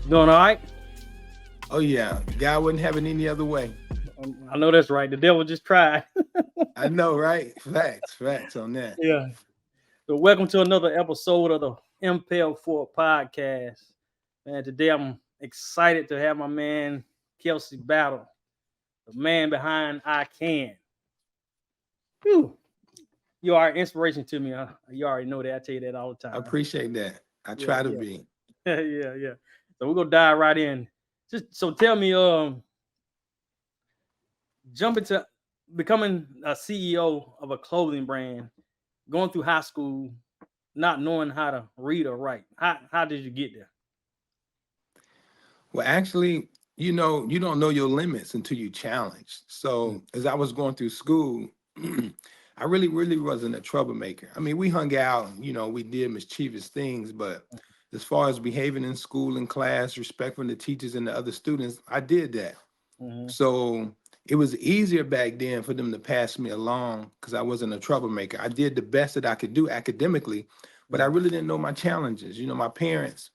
Doing all right? Oh yeah, God wouldn't have it any other way. I know that's right. The devil just tried. I know, right? Facts on that. Yeah. So welcome to another episode of the Impel for podcast. Man, today I'm excited to have my man Kelsey Battle, the man behind ICAN. Whew. You are an inspiration to me. You already know that. I tell you that all the I time. appreciate that. I Yeah, try to yeah. be. Yeah. So we're gonna dive right in. Just so tell me, jump into becoming a CEO of a clothing brand, going through high school, not knowing how to read or write. How did you get there? Well, actually, you don't know your limits until you challenge. Mm, So as I was going through school, I really wasn't a troublemaker. I mean, we hung out, we did mischievous things, but as far as behaving in school and class, respecting the teachers and the other students, I did that. mm-hmm. So it was easier back then for them to pass me along because I wasn't a troublemaker. I did the best that I could do academically, but I Right. really didn't know my challenges. My parents,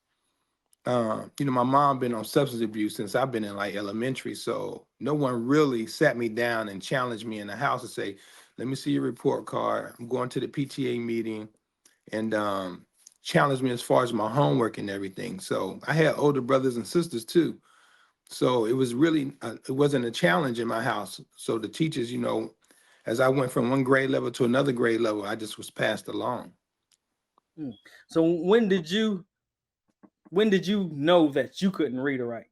my mom been on substance abuse since I've been in like elementary. So no one really sat me down and challenged me in the house and say, let me see your report card. I'm going to the PTA meeting and challenge me as far as my homework and everything. So I had older brothers and sisters too. So it was really, it wasn't a challenge in my house. So the teachers, as I went from one grade level to another grade level, I just was passed along. Mm. So when did you know that you couldn't read or write?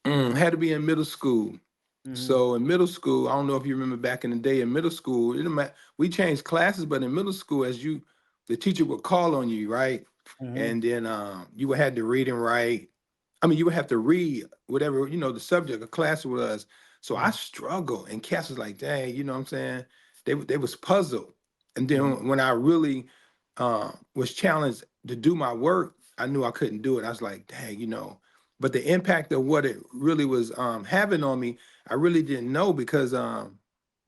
Had to be in middle school. Mm-hmm. So in middle school, I don't know if you remember back in the day in middle school, we changed classes, but in middle school, the teacher would call on you, right? Mm-hmm. And then you would have to read and write. I mean, you would have to read whatever, the subject of class was. So I struggled, and Cass was like, dang, you know what I'm saying? They was puzzled. And Mm-hmm. then when I really was challenged to do my work, I knew I couldn't do it. I was like, dang, but the impact of what it really was having on me, I really didn't know because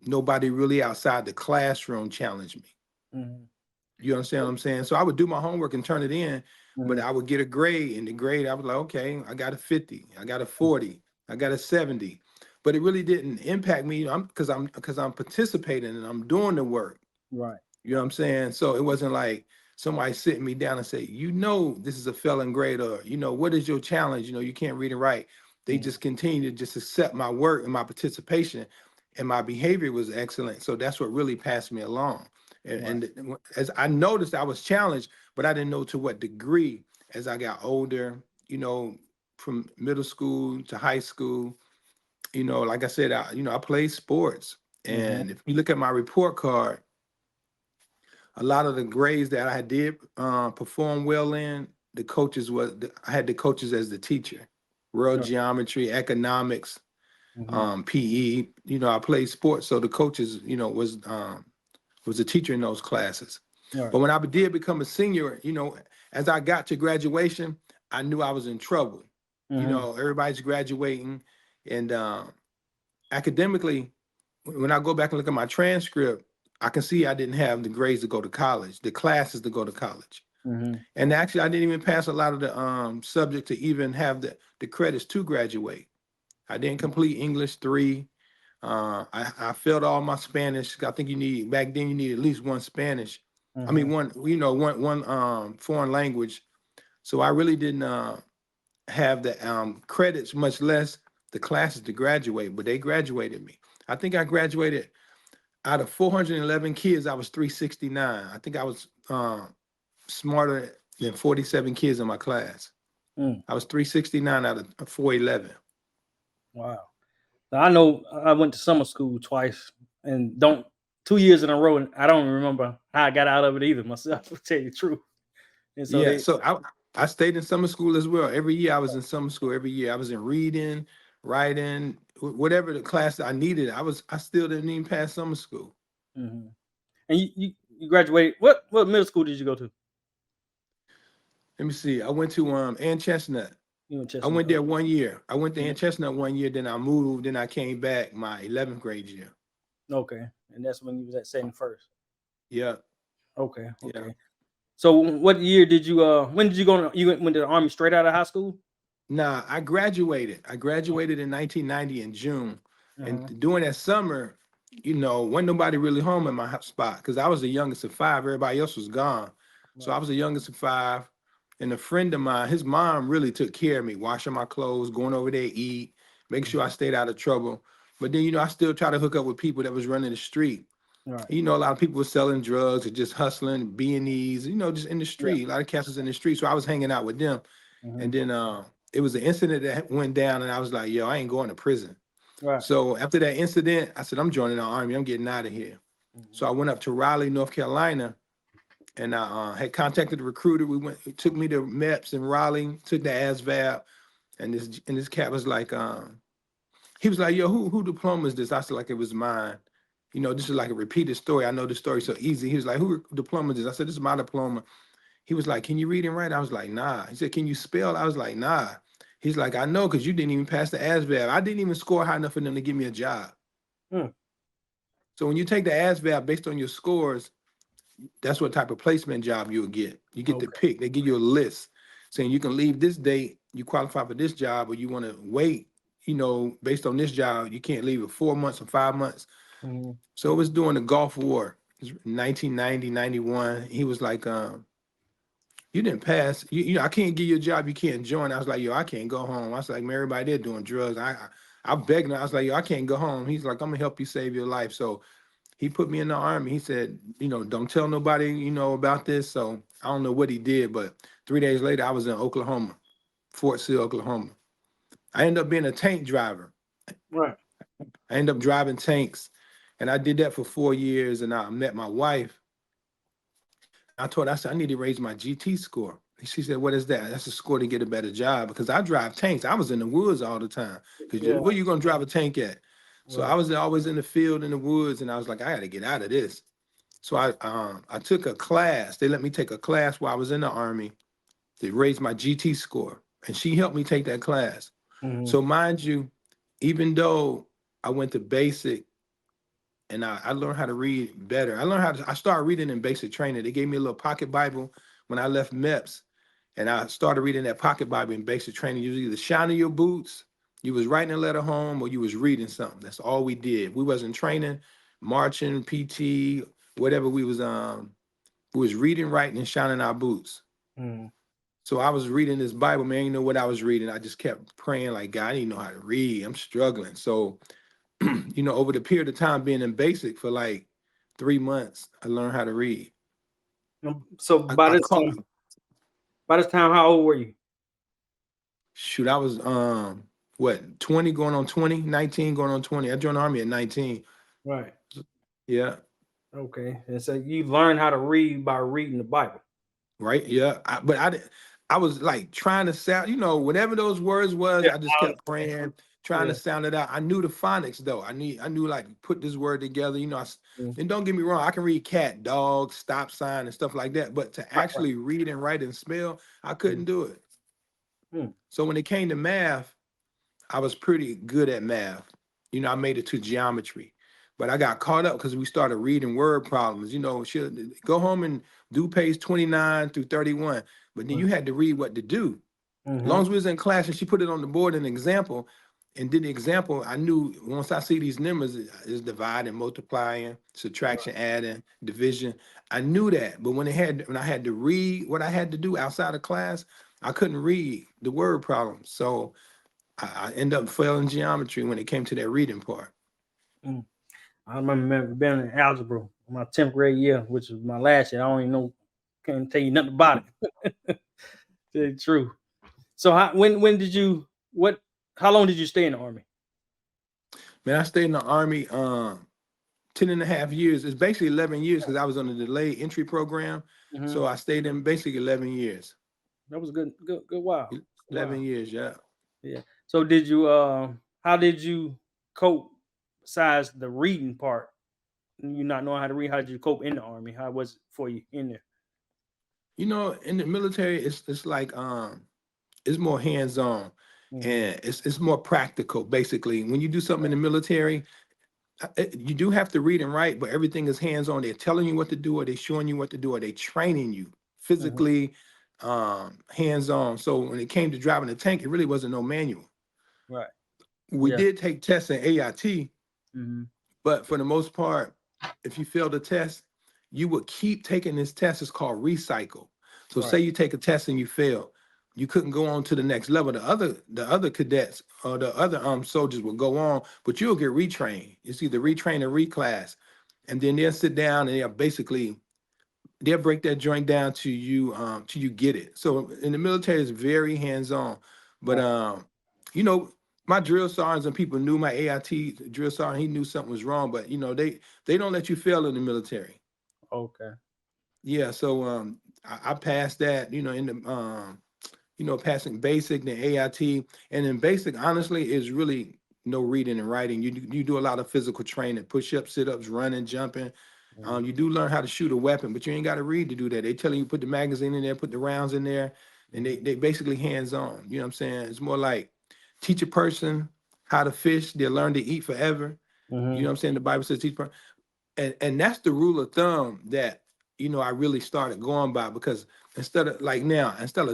nobody really outside the classroom challenged me. Mm-hmm. You understand what I'm saying? So I would do my homework and turn it in, but Mm-hmm. I would get a grade. And the grade, I was like, okay, I got a 50, I got a 40, I got a 70. But it really didn't impact me. I'm participating and I'm doing the work. Right. You know what I'm saying? So it wasn't like somebody sitting me down and say, this is a failing grade, or what is your challenge? You can't read and write. They Mm-hmm. just continue to just accept my work and my participation, and my behavior was excellent. So that's what really passed me along. Right. And as I noticed, I was challenged, but I didn't know to what degree as I got older. From middle school to high school. Like I said, I played sports, Mm-hmm. and if you look at my report card, a lot of the grades that I did perform well in, I had the coaches as the teacher, world Right. geometry, economics, Mm-hmm. PE. I played sports, so the coaches, was a teacher in those classes. Right. But when I did become a senior, as I got to graduation, I knew I was in trouble. Mm-hmm. Everybody's graduating, and academically, when I go back and look at my transcript, I can see I didn't have the grades to go to college, the classes to go to college. Mm-hmm. And actually, I didn't even pass a lot of the subject to even have the credits to graduate. I didn't complete English 3. I failed all my Spanish. I think back then you need at least one Spanish. I Mm-hmm. mean, one foreign language. So I really didn't have the credits, much less the classes to graduate, but they graduated me. I think I graduated out of 411 kids, I was 369. I think I was smarter than 47 kids in my class. Mm. I was 369 out of 411. Wow. Now, I know I went to summer school twice and don't 2 years in a row, and I don't remember how I got out of it either myself, to tell you the truth. And so Yeah, they so I stayed in summer school as well. Every year I was in summer school. Every year I was in reading, writing, whatever the class I needed. I still didn't even pass summer school. Mhm. And you graduated. What middle school did you go to? Let me see. I went to Ann Chestnut. You in I Chestnut? went there one year. I went to Mhm. Ann Chestnut one year, then I moved, then I came back my 11th grade year. Okay, and that's when you was at 71st. Yeah, Okay, yeah. okay. So what year did you when did you go you went to the army straight out of high school? Nah, I graduated. I graduated in 1990 in June. And Uh-huh. during that summer, wasn't nobody really home in my spot because I was the youngest of five. Everybody else was gone. So I Right. was the youngest of five. And a friend of mine, his mom really took care of me, washing my clothes, going over there to eat, make sure I stayed out of trouble. But then, I still try to hook up with people that was running the street. Right. A lot of people were selling drugs or just hustling, B&Es, just in the Yeah. street. A lot of cats was in the street. So I was hanging out with them. Hmm. And then it was an incident that went down, and I was like, yo, I ain't going to prison. Right. So after that incident, I said, I'm joining the army. I'm getting out of here. Hmm. So I went up to Raleigh, North Carolina, and I had contacted the recruiter. He took me to MEPS in Raleigh, took the ASVAB, and this cat was like, he was like, yo, who diploma is this? I said, like, it was mine. This is like a repeated story. I know the story so easy. He was like, who diploma is this? I said, this is my diploma. He was like, can you read and write? I was like, nah. He said, can you spell? I was like, nah. He's like, I know, because you didn't even pass the ASVAB. I didn't even score high enough for them to give me a job. Hmm. So when you take the ASVAB based on your scores, that's what type of placement job you'll get. You get to Okay. pick. They give you a list saying you can leave this date, you qualify for this job, or you want to wait, based on this job, you can't leave it 4 months or 5 months. Hmm. So it was during the Gulf War, it was 1990, 91. He was like, you didn't pass. I can't give you a job. You can't join. I was like, yo, I can't go home. I was like, man, everybody there doing drugs. I begged him. I was like, yo, I can't go home. He's like, I'm gonna help you save your life. So he put me in the army. He said, don't tell nobody, about this. So I don't know what he did, but 3 days later, I was in Oklahoma, Fort Sill, Oklahoma. I ended up being a tank driver. Right. I ended up driving tanks, and I did that for 4 years. And I met my wife. I said, I need to raise my GT score. She said, what is that? That's a score to get a better job because I drive tanks. I was in the woods all the time. Because Yeah. where you going to drive a tank at? So I Right. was always in the field in the woods, and I was like, I got to get out of this. So I took a class. They let me take a class while I was in the army to raise my GT score. And she helped me take that class. Hmm. So mind you, even though I went to basic and I learned how to read better. I started reading in basic training. They gave me a little pocket Bible when I left MEPS. And I started reading that pocket Bible in basic training. You was either shining your boots, you was writing a letter home, or you was reading something. That's all we did. We wasn't training, marching, PT, whatever we was reading, writing, and shining our boots. Hmm. So I was reading this Bible, man. You know what I was reading? I just kept praying, like, God, I didn't know how to read. I'm struggling. So over the period of time being in basic for like 3 months, I learned how to read. So I caught by this time, how old were you? shoot, I was what 20 going on 20, 19 going on 20. I joined the army at 19. Right. Yeah, Okay. And so you learned how to read by reading the Bible. right. Yeah. But I was like trying to sound, whatever those words was, Yeah. I just kept praying, trying to Yeah. sound it out. I knew the phonics though. I knew like put this word together, Mm. and don't get me wrong, I can read cat, dog, stop sign, and stuff like that. But to Right. Right. actually read and write and spell, I Mm. couldn't do it. Mm. So when it came to math, I was pretty good at math. I made it to geometry, but I got caught up because we started reading word problems. She'll go home and do page 29 through 31, but then you had to read what to do. As long Mm-hmm. as we was in class and she put it on the board an example and did the example, I knew once I see these numbers is dividing, multiplying, subtraction, adding, division. I knew that. But when I had to read what I had to do outside of class, I couldn't read the word problems. So I end up failing geometry when it came to that reading part. Mm. I remember being in algebra my 10th grade year, which was my last year. I don't even know, can't tell you nothing about it. Tell you the truth. So when did you what? How long did you stay in the army? Man, I stayed in the army 10 and a half years. It's basically 11 years because I was on the delayed entry program. Hmm. So I stayed in basically 11 years. That was a good while. Wow. 11 years, yeah. Yeah. So did you how did you cope besides the reading part? You not knowing how to read, how did you cope in the army? How was it for you in there? In the military, it's like it's more hands-on Hmm. and it's more practical. Basically, when you do something in the military, you do have to read and write, but everything is hands-on. They're telling you what to do, or they're showing you what to do, or they training you. Mhm. physically hands-on. So when it came to driving the tank, it really wasn't no manual. Right. We Yeah. did take tests in AIT, Mhm. but for the most part, if you failed a test, you would keep taking this test. It's called recycle. So Right. say you take a test and you fail, you couldn't go on to the next level. The other cadets or the other soldiers will go on, but you'll get retrained. It's either retrain or reclass. And then they'll sit down and they'll break that joint down till you get it. So in the military, it's very hands-on. But Right. you know, my drill sergeants and people knew my AIT drill sergeant. He knew something was wrong, but they don't let you fail in the military. Okay. Yeah, so I passed that. In the passing basic, then AIT, and then basic. Honestly, is really no reading and writing. You do a lot of physical training, push-ups, sit-ups, running, jumping. Mhm. You do learn how to shoot a weapon, but you ain't got to read to do that. They telling you put the magazine in there, put the rounds in there, and they Mhm. they basically hands-on. You know what I'm saying? It's more like teach a person how to fish, they'll learn to eat forever. You know Mhm. what I'm saying? The Bible says teach and that's the rule of thumb that I really started going by, because instead of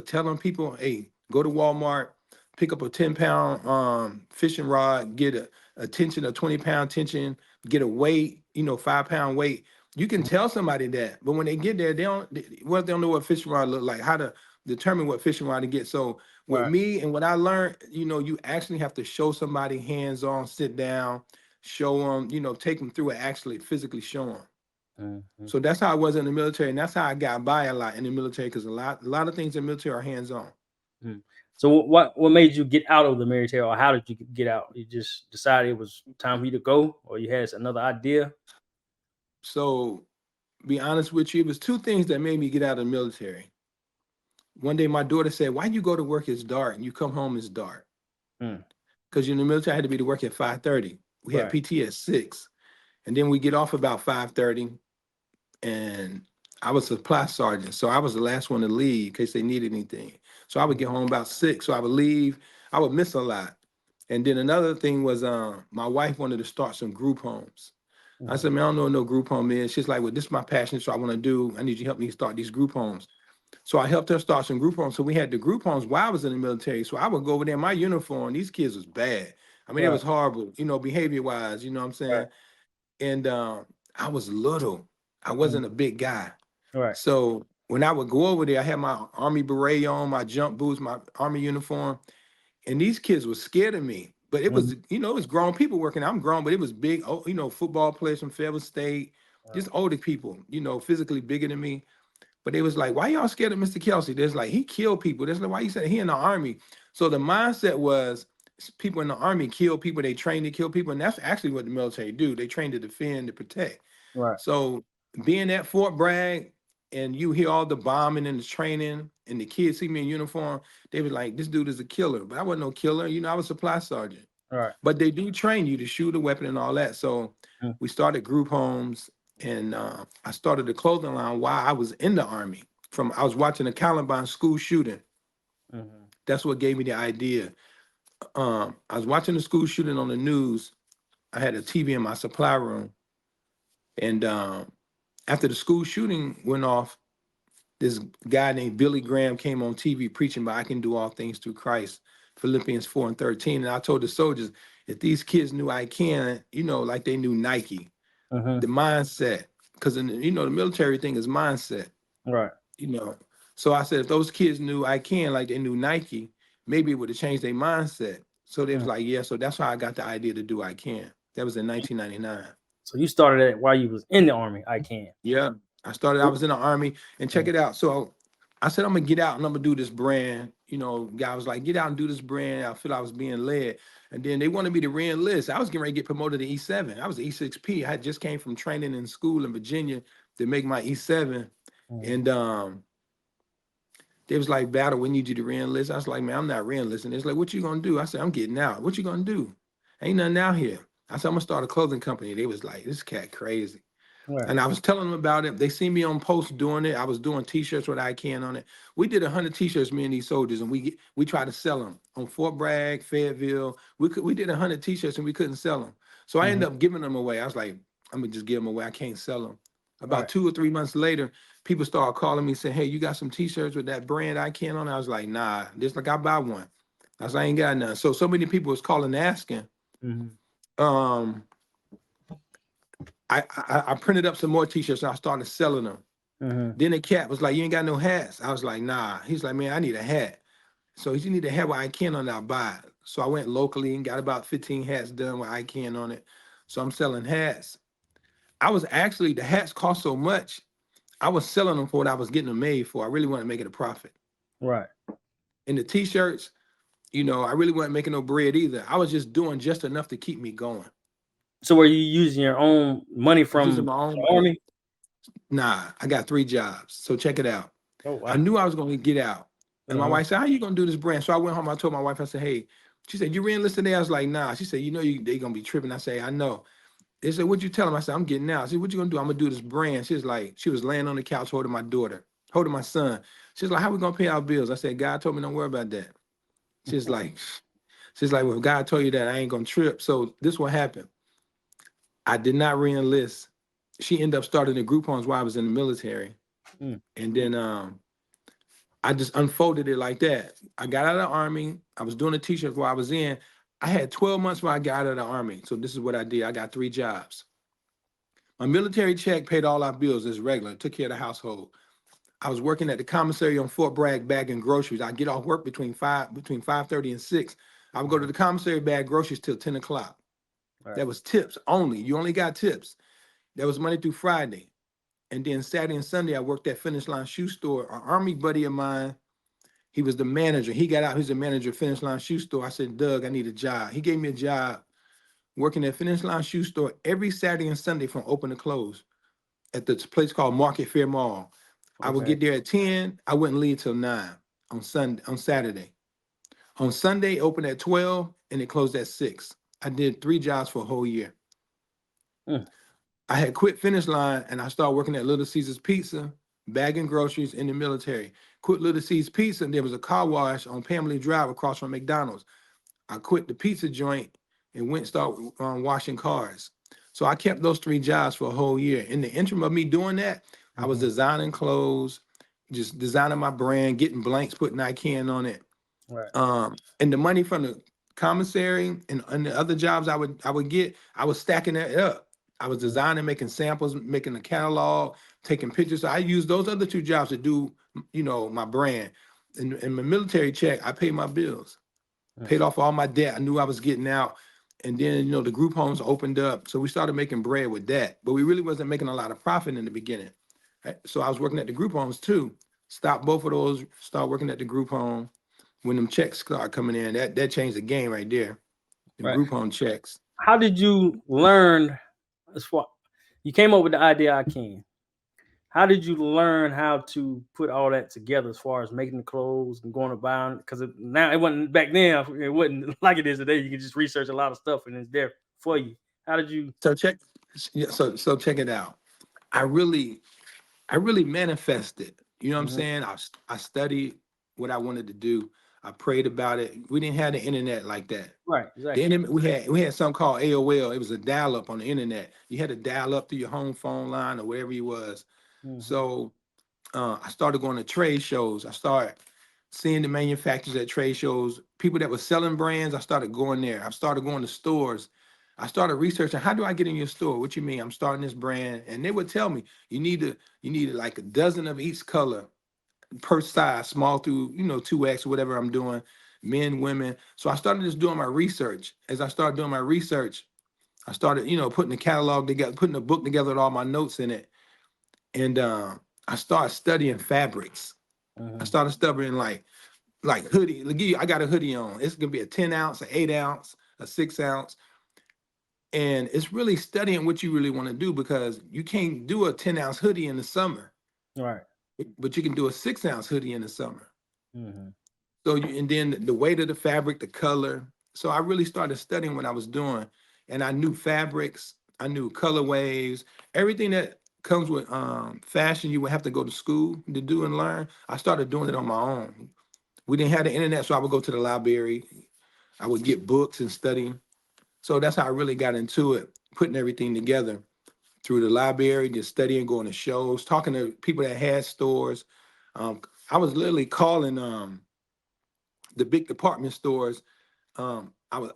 telling people, hey, go to Walmart, pick up a 10-pound fishing rod, get a tension, a 20-pound tension, get a weight, 5-pound weight. You can Mhm. tell somebody that, but when they get there, they don't know what fishing rod look like, how to determine what fishing rod to get. So with Right. me and what I learned, you actually have to show somebody hands on, sit down, show them, take them through it, actually physically show them. Mhm. So that's how I was in the military, and that's how I got by a lot in the military, because a lot of things in the military are hands on. Mhm. So what made you get out of the military, or how did you get out? You just decided it was time for you to go, or you had another idea? So be honest with you, it was two things that made me get out of the military. One day my daughter said, "Why you go to work? It's dark, and you come home it's dark." Mm. Because in the military I had to be to work at 5:30. We had Right. PT at 6, and then we get off about 5:30. And I was a supply sergeant, so I was the last one to leave in case they needed anything. So I would get Mhm. home about 6, so I would leave. I would miss a lot. And then another thing was, my wife wanted to start some group homes. I Mhm. said, man, I don't know what no group home is. She's like, well, this is my passion, so I want to do. I need you to help me start these group homes. So I helped her start some group homes. So we had the group homes while I was in the military. So I would go over there in my uniform. These kids was bad. I mean, it Right. was horrible, behavior wise. You know what I'm Right. saying? And I was little. I Mhm. wasn't a big guy. Right. So when I would go over there, I had my army beret on, my jump boots, my army uniform, and these kids were scared of me. But it Mhm. was, it was grown people working. I'm grown, but it was big, football players from Fayetteville State, Right. just older people, physically bigger than me. But they was like, why y'all scared of Mr. Kelsey? There's like, he killed people. There's like, why you said he in the army? So the mindset was people in the army kill people. They train to kill people. And that's actually what the military do. They train to defend, to protect. Right. So being at Fort Bragg and you hear all the bombing and the training and the kids see me in uniform, they was like, this dude is a killer. But I wasn't no killer. I was a supply sergeant. Right. But they do train you to shoot a weapon and all that. So Mhm. we started group homes, and I started the clothing line while I was in the army. I was watching the Columbine school shooting. Mhm. That's what gave me the idea. I was watching the school shooting on the news. I had a TV in my supply room, and after the school shooting went off, this guy named Billy Graham came on TV preaching, "But I can do all things through Christ," Philippians 4:13. And I told the soldiers, if these kids knew I can, like they knew Nike, the Mhm. mindset, because the military thing is mindset, Right. you know. So I said, if those kids knew I can, like they knew Nike, maybe it would have changed their mindset. So they was Mhm. like, yeah. So that's how I got the idea to do I can. That was in 1999. So you started it while you was in the army. I can. Yeah, I was in the army, and check Mhm. it out. So I said, I'm gonna get out and I'm gonna do this brand. Guy was like, get out and do this brand. I feel I was being led. And then they wanted me to re-enlist. I was getting ready to get promoted to E7. I was E6P. I just came from training in school in Virginia to make my E7. Mhm. And they was like, Battle, we need you to re-enlist. I was like, man, I'm not re-enlisting. It's like, what you gonna do? I said, I'm getting out. What you gonna do? Ain't nothing out here. I said, I'm gonna start a clothing company. They was like, this cat crazy. Right. And I was telling them about it. They see me on posts doing it. I was doing T-shirts with I can on it. We did 100 T-shirts, me and these soldiers, and we tried to sell them on Fort Bragg, Fayetteville. We did 100 T-shirts and we couldn't sell them. So I ended Mhm. up giving them away. I was like, I'm gonna just give them away. I can't sell them. About Right. 2 or 3 months later, people started calling me saying, "Hey, you got some T-shirts with that brand ICAN on it?" I was like, "Nah, just like I buy one." I was like, "I ain't got none." So many people was calling asking. Mm-hmm. Um, I printed up some more T-shirts and I started selling them. Mm-hmm. Then the cat was like, "You ain't got no hats." I was like, "Nah." He's like, "Man, I need a hat." So he need a hat with ICAN on it, I'll buy it. So I went locally and got about 15 hats done with ICAN on it. So I'm selling hats. I was actually, the hats cost so much, I was selling them for what I was getting them made for. I really wanted to make it a profit. Right. And the T-shirts, I really wasn't making no bread either. I was just doing just enough to keep me going. So were you using your own money I was using from my own the money. army? Nah, I got 3 jobs. So check it out. Oh I wow. knew I was going to get out. And my Uh-huh. wife said, "How you going to do this brand?" So I went home. I told my wife, I said, "Hey," she said, "You re-enlisted today?" I was like, "Nah." She said, they going to be tripping." I say, "I know." They said, "What'd you tell them?" I said, "I'm getting out." She said, "What you going to do?" "I'm going to do this brand." She was laying on the couch holding my daughter, holding my son. She's like, "How we going to pay our bills?" I said, "God told me don't worry about that." She's like, she's like, "Well, if God told you that, I ain't going to trip." So this what happened. I did not re-enlist. She ended up starting the group homes while I was in the military. Mm. And then I just unfolded it like that. I got out of the army. I was doing a t-shirt while I was in. I had 12 months when I got out of the army. So this is what I did. I got 3 jobs. My military check paid all our bills as regular, took care of the household. I was working at the commissary on Fort Bragg bagging groceries. I get off work between 5:30 and 6. I would go to the commissary bag groceries till 10 o'clock. Right. That was tips only. You only got tips. That was Monday through Friday. And then Saturday and Sunday, I worked at Finish Line Shoe Store. An army buddy of mine, he was the manager. He got out, he's the manager of Finish Line Shoe Store. I said, "Doug, I need a job." He gave me a job working at Finish Line Shoe Store every Saturday and Sunday from open to close at this place called Market Fair Mall. I would Okay. get there at 10. I wouldn't leave till 9 on Saturday. On Sunday, open at 12 and it closed at 6. I did 3 jobs for a whole year. Mm. I had quit Finish Line and I started working at Little Caesars Pizza, bagging groceries in the military. Quit Little Caesars Pizza and there was a car wash on Pamela Drive across from McDonald's. I quit the pizza joint and went and started washing cars. So I kept those 3 jobs for a whole year. In the interim of me doing that, I was Mm-hmm. designing clothes, just designing my brand, getting blanks, putting ICAN on it. Right. And the money from the commissary and the other jobs I would get, I was stacking that up. I was Mm. designing, making samples, making a catalog, taking pictures. So I used those other 2 jobs to do, my brand. In my military check, I paid my bills, Mm. paid off all my debt. I knew I was getting out. And then, the group homes opened up. So we started making bread with that. But we really wasn't making a lot of profit in the beginning. Right? So I was working at the group homes too. Stopped both of those, start working at the group home. When them checks start coming in, that changed the game right there. Them Right. group home checks. How did you learn as far you came up with the idea I can? How did you learn how to put all that together as far as making the clothes and going about it? Because now it wasn't back then. It wasn't like it is today. You can just research a lot of stuff and it's there for you. How did you? So check, yeah, so check it out. I really, I really manifested. You know what I'm Mhm. saying? I studied what I wanted to do. I prayed about it. We didn't have the internet like that. Right. The Exactly. internet we had something called AOL. It was a dial up on the internet. You had to dial up through your home phone line or wherever you was. Hmm. So I started going to trade shows. I started seeing the manufacturers at trade shows, people that were selling brands. I started going there. I started going to stores. I started researching, how do I get in your store? What you mean? I'm starting this brand. And they would tell me, you need like a dozen of each color per size, small through, 2X, whatever I'm doing, men, women. So I started just doing my research. As I started doing my research, I started, putting the catalog together, putting a book together with all my notes in it. And I started studying fabrics. I Hmm. started studying like hoodie. I got a hoodie on. It's gonna be a 10 ounce, an 8 ounce, a 6 ounce. And it's really studying what you really want to do because you can't do a 10 ounce hoodie in the summer, Right. but you can do a 6 ounce hoodie in the summer. Hmm. So and then the weight of the fabric, the color. So I really started studying what I was doing, and I knew fabrics, I knew colorways, everything that comes with fashion. You would have to go to school to do and learn. I started doing it on my own. We didn't have the internet, so I would go to the library. I would get books and study. So that's how I really got into it, putting everything together. through the library, just studying, going to shows, talking to people that had stores. I was literally calling the big department stores. I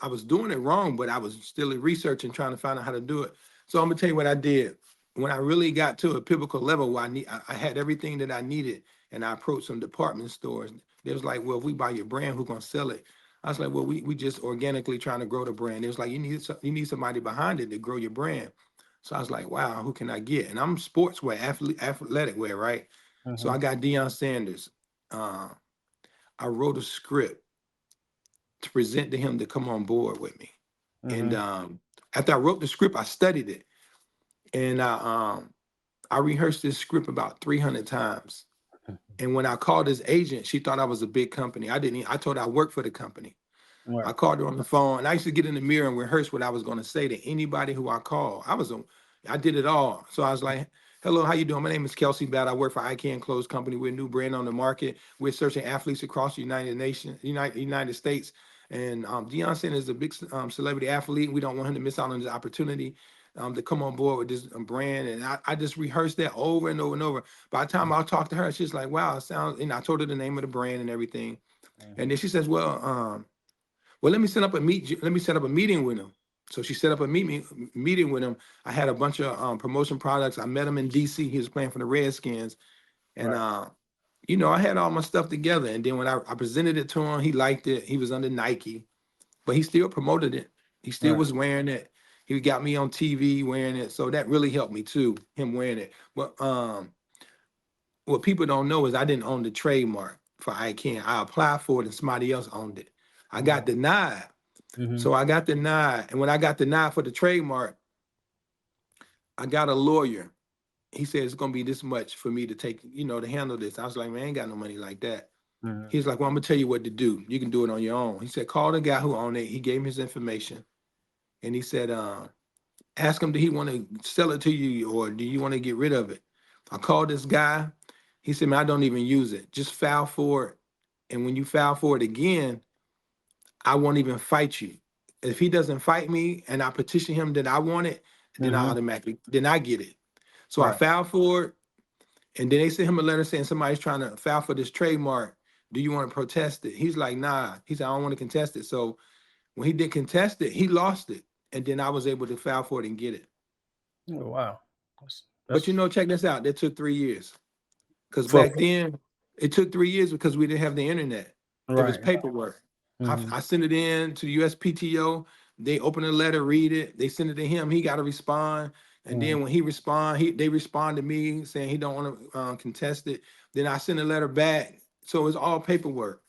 was doing it wrong, but I was still researching, trying to find out how to do it. So I'm gonna tell you what I did. When I really got to a pivotal level where I had everything that I needed, and I approached some department stores. They was like, "Well, if we buy your brand, who's gonna sell it?" I was like, "Well, we just organically trying to grow the brand." It was like, you need somebody behind it to grow your brand." So I was like, "Wow, who can I get?" And I'm sportswear, athletic wear, right? So Mm-hmm. I got Deion Sanders. Uh, I wrote a script to present to him to come on board with me. And Mm-hmm. after I wrote the script, I studied it, and I rehearsed this script about 300 times. And when I called his agent, she thought I was a big company. I didn't. I told her I worked for the company. I Right. called her on the phone, and I used to get in the mirror and rehearse what I was going to say to anybody who I called. I did it all. So I was like, "Hello, how you doing? My name is Kelsey Battle. I work for ICAN Clothes Company. We're a new brand on the market. We're searching athletes across the United States. And Deion Sanders is a big celebrity athlete. We don't want him to miss out on this opportunity to come on board with this brand." And I just rehearsed that over and over and over. By the time I talked to her, she's like, "Wow, it sounds." And I told her the name of the brand and everything. And Mm-hmm. then she says, "Well, let me set up a meeting with him." So she set up a meeting with him. I had a bunch of promotion products. I met him in DC. He was playing for the Redskins, and Right. I had all my stuff together. And then when I presented it to him, he liked it. He was under Nike, but he still promoted it. He still Right. was wearing it. He got me on TV wearing it, so that really helped me too. Him wearing it, but what people don't know is I didn't own the trademark for ICANN. I applied for it and somebody else owned it. I got denied. Mm-hmm. So I got denied. And when I got denied for the trademark, I got a lawyer. He said it's gonna be this much for me to take, to handle this. I was like, man, I ain't got no money like that. Mm-hmm. He's like, well, I'm gonna tell you what to do. You can do it on your own. He said, call the guy who owned it. He gave me his information. And he said, ask him, do he want to sell it to you or do you want to get rid of it? I called this guy. He said, man, I don't even use it. Just file for it. And when you file for it again, I won't even fight you. If he doesn't fight me and I petition him that I want it, Mm-hmm. then I get it. So I Right. filed for it, and then they sent him a letter saying somebody's trying to file for this trademark. Do you want to protest it? He's like, nah. He said, I don't want to contest it. So when he did contest it, he lost it. And then I was able to file for it and get it. Oh, wow. But That's check this out. That took 3 years. Because for back then, it took 3 years because we didn't have the internet. It was right. paperwork. Mm-hmm. I sent it in to the USPTO. They open the letter, read it. They send it to him. He got to respond. And Mm-hmm. then when they respond to me saying he don't want to contest it. Then I send a letter back. So it's all paperwork.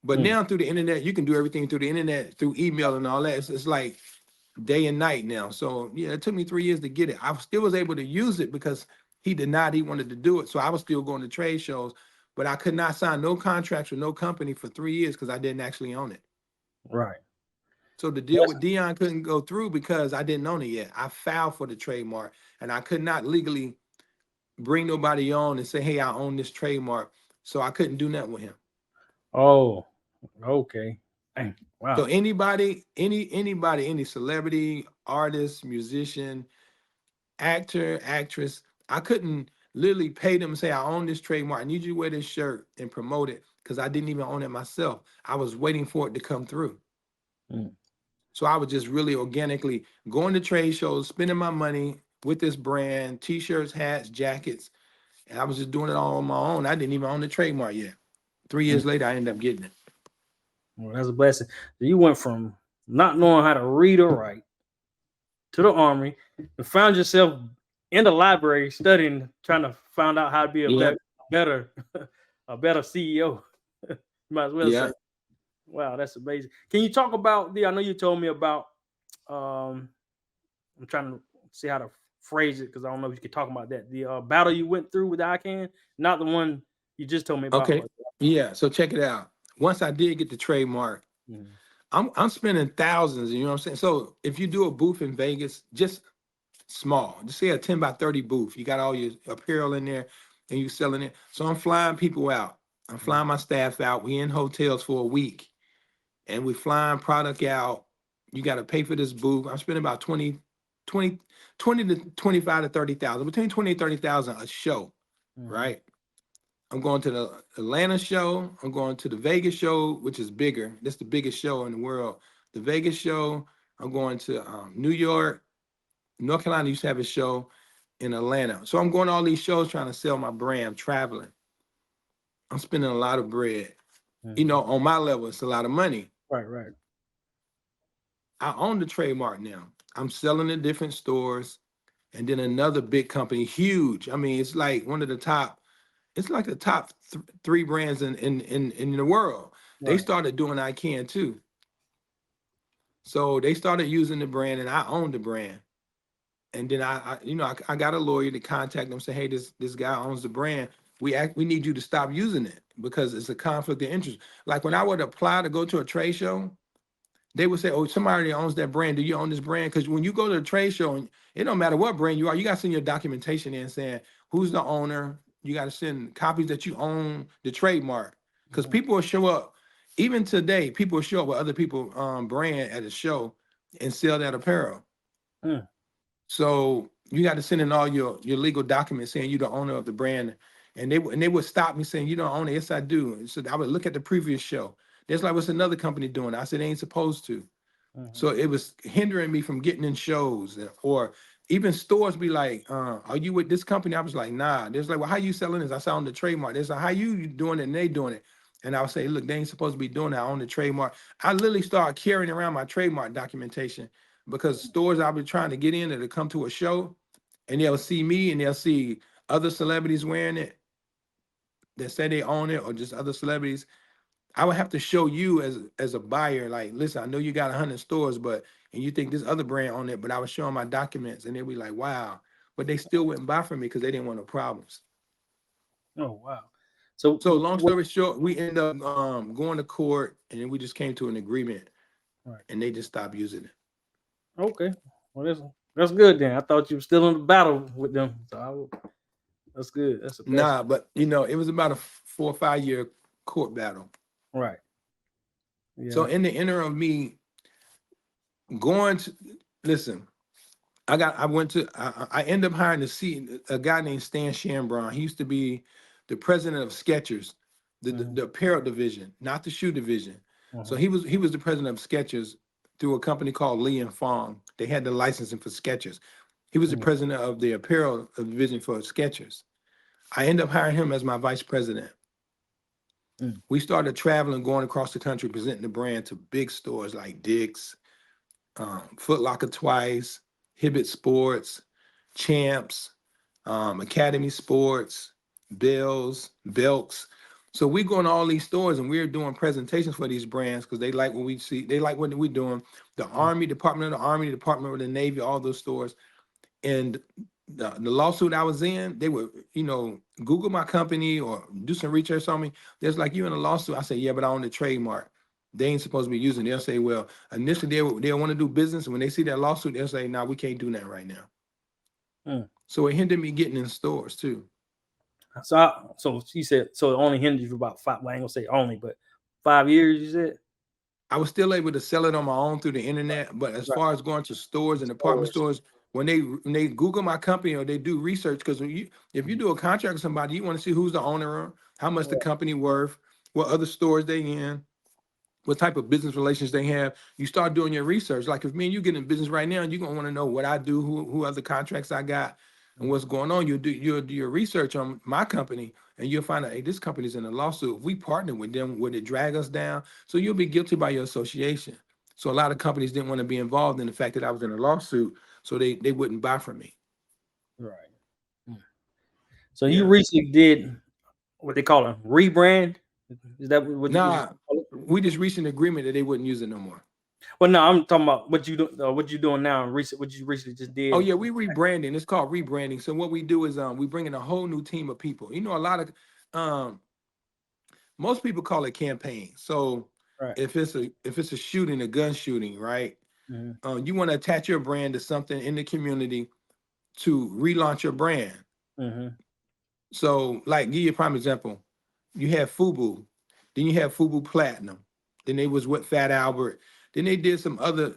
But Mm. now through the internet, you can do everything through the internet, through email and all that. It's like day and night now. So yeah, it took me 3 years to get it. I still was able to use it because he denied he wanted to do it. So I was still going to trade shows, but I could not sign no contracts with no company for 3 years because I didn't actually own it. Right. So the deal with Dion couldn't go through because I didn't own it yet. I filed for the trademark and I could not legally bring nobody on and say, hey, I own this trademark. So I couldn't do that with him. Oh, okay. Dang. So Wow. any celebrity, artist, musician, actor, actress, I couldn't literally pay them and say, I own this trademark. I need you to wear this shirt and promote it because I didn't even own it myself. I was waiting for it to come through. Mm. So I was just really organically going to trade shows, spending my money with this brand, t-shirts, hats, jackets. And I was just doing it all on my own. I didn't even own the trademark yet. 3 years Mm. later, I ended up getting it. Well, that's a blessing. So you went from not knowing how to read or write to the army and found yourself in the library studying, trying to find out how to be a Yeah. better, a better CEO. You might as well say. Yeah. Wow, that's amazing. Can you talk about the? I know you told me about. Um, I'm trying to see how to phrase it because I don't know if you could talk about that. The battle you went through with ICANN, not the one you just told me about, Okay. but Yeah. So check it out. Once I did get the trademark, Mhm. I'm spending thousands, you know what I'm saying? So if you do a booth in Vegas, just small, just say a 10 by 30 booth, you got all your apparel in there and you selling it. So I'm flying people out. I'm flying my staff out. We in hotels for a week and we flying product out. You got to pay for this booth. I'm spending about 20 to 25 to 30,000, between 20 and 30,000 a show, Mhm. right? I'm going to the Atlanta show. I'm going to the Vegas show, which is bigger. That's the biggest show in the world. The Vegas show. I'm going to New York. North Carolina used to have a show in Atlanta. So I'm going to all these shows trying to sell my brand. I'm traveling. I'm spending a lot of bread. You Mhm. know, on my level, it's a lot of money. Right, right. I own the trademark now. I'm selling in different stores. And then another big company, huge. I mean, it's like one of the top, it's like the top three brands in the world. They Right. started doing ICAN too. So they started using the brand and I own the brand. And then I got a lawyer to contact them, say, hey, this guy owns the brand. We need you to stop using it because it's a conflict of interest. Like when I would apply to go to a trade show, they would say, oh, somebody owns that brand. Do you own this brand? Because when you go to a trade show, and it don't matter what brand you are, you got to send your documentation in saying who's the owner. You got to send copies that you own the trademark. Because Mhm. people will show up, even today, people will show up with other people brand at a show and sell that apparel. Mm. So you got to send in all your legal documents saying you're the owner of the brand. And they would stop me saying, you don't own it. Yes, I do. And so I would look at the previous show. There's like, what's another company doing? I said, they ain't supposed to. Mhm. So it was hindering me from getting in shows or even stores be like, are you with this company? I was like, nah. There's like, well, how you selling this? I said, on the trademark. There's like, how you doing it? And they doing it. And I would say, look, they ain't supposed to be doing that on the trademark. I literally started carrying around my trademark documentation because stores I've been trying to get in to come to a show and they'll see me and they'll see other celebrities wearing it that say they own it or just other celebrities. I would have to show you as a buyer, like, listen, I know you got 100 stores, but and you think this other brand on it, but I was showing my documents, and they'd be like, wow, but they still wouldn't buy from me because they didn't want no problems. Oh wow. So So long what? story short, we end up going to court, and then we just came to an agreement, Right. and they just stopped using it. Okay. Well, that's good then. I thought you were still in the battle with them. That's good. That's the best. Nah, but it was about a 4 or 5 year court battle. Right. So Yeah. in the interim of me going to listen, I ended up hiring a guy named Stan Shambron. He used to be the president of Skechers, Mhm. the apparel division, not the shoe division. So Mhm. he was the president of Skechers through a company called Lee and Fong. They had the licensing for Skechers. He was the Mhm. president of the apparel division for Skechers. I ended up hiring him as my vice president. Mm. We started traveling, going across the country, presenting the brand to big stores like Dick's, Foot Locker twice, Hibbett Sports, Champs, Academy Sports, Bills, Belks. So we go in all these stores and we're doing presentations for these brands because they like what we see. They like what we're doing. The Mhm. Army, Department of the Army, Department of the Navy, all those stores. And the lawsuit I was in, they would, Google my company or do some research on me. There's like, you in a lawsuit. I say, yeah, but I own the trademark. They ain't supposed to be using it. They'll say, well, initially they'll want to do business. And when they see that lawsuit, they'll say, no, we can't do that right now. Mm. So it hindered me getting in stores too. So she said so it only hindered you for about five. Well, I ain't gonna say only, but 5 years. You said. I was still able to sell it on my own through the internet, but as Right. far as going to stores and department Stores. stores, when they Google my company or they do research, because if you Mhm. do a contract with somebody, you want to see who's the owner, how much the Right. company worth, what other stores they in, what type of business relations they have. You start doing your research. Like if me and you get in business right now, you're gonna want to know what I do, who other contracts I got, and Mhm. what's going on. You'll do your research on my company, and you'll find out, hey, this company's in a lawsuit. If we partner with them, would it drag us down? So you'll be guilty by your association. So a lot of companies didn't want to be involved in the fact that I was in a lawsuit, so they wouldn't buy from me. Right. Mm. So you Yeah. recently did what they call a rebrand. Is that what you Nah, call it? we just reached an agreement that they wouldn't use it no more. Well, no, I'm talking about what you do. What you doing now? Recent. What you recently just Oh did. yeah, we rebranding. It's called rebranding. So what we do is we bring in a whole new team of people. A lot of um most people call it campaign. So Right. if it's a shooting, a gun shooting, right? Mm-hmm. You want to attach your brand to something in the community to relaunch your brand. Mm-hmm. So like give you a prime example. You have FUBU, then you have FUBU Platinum, then they was with Fat Albert, then they did some other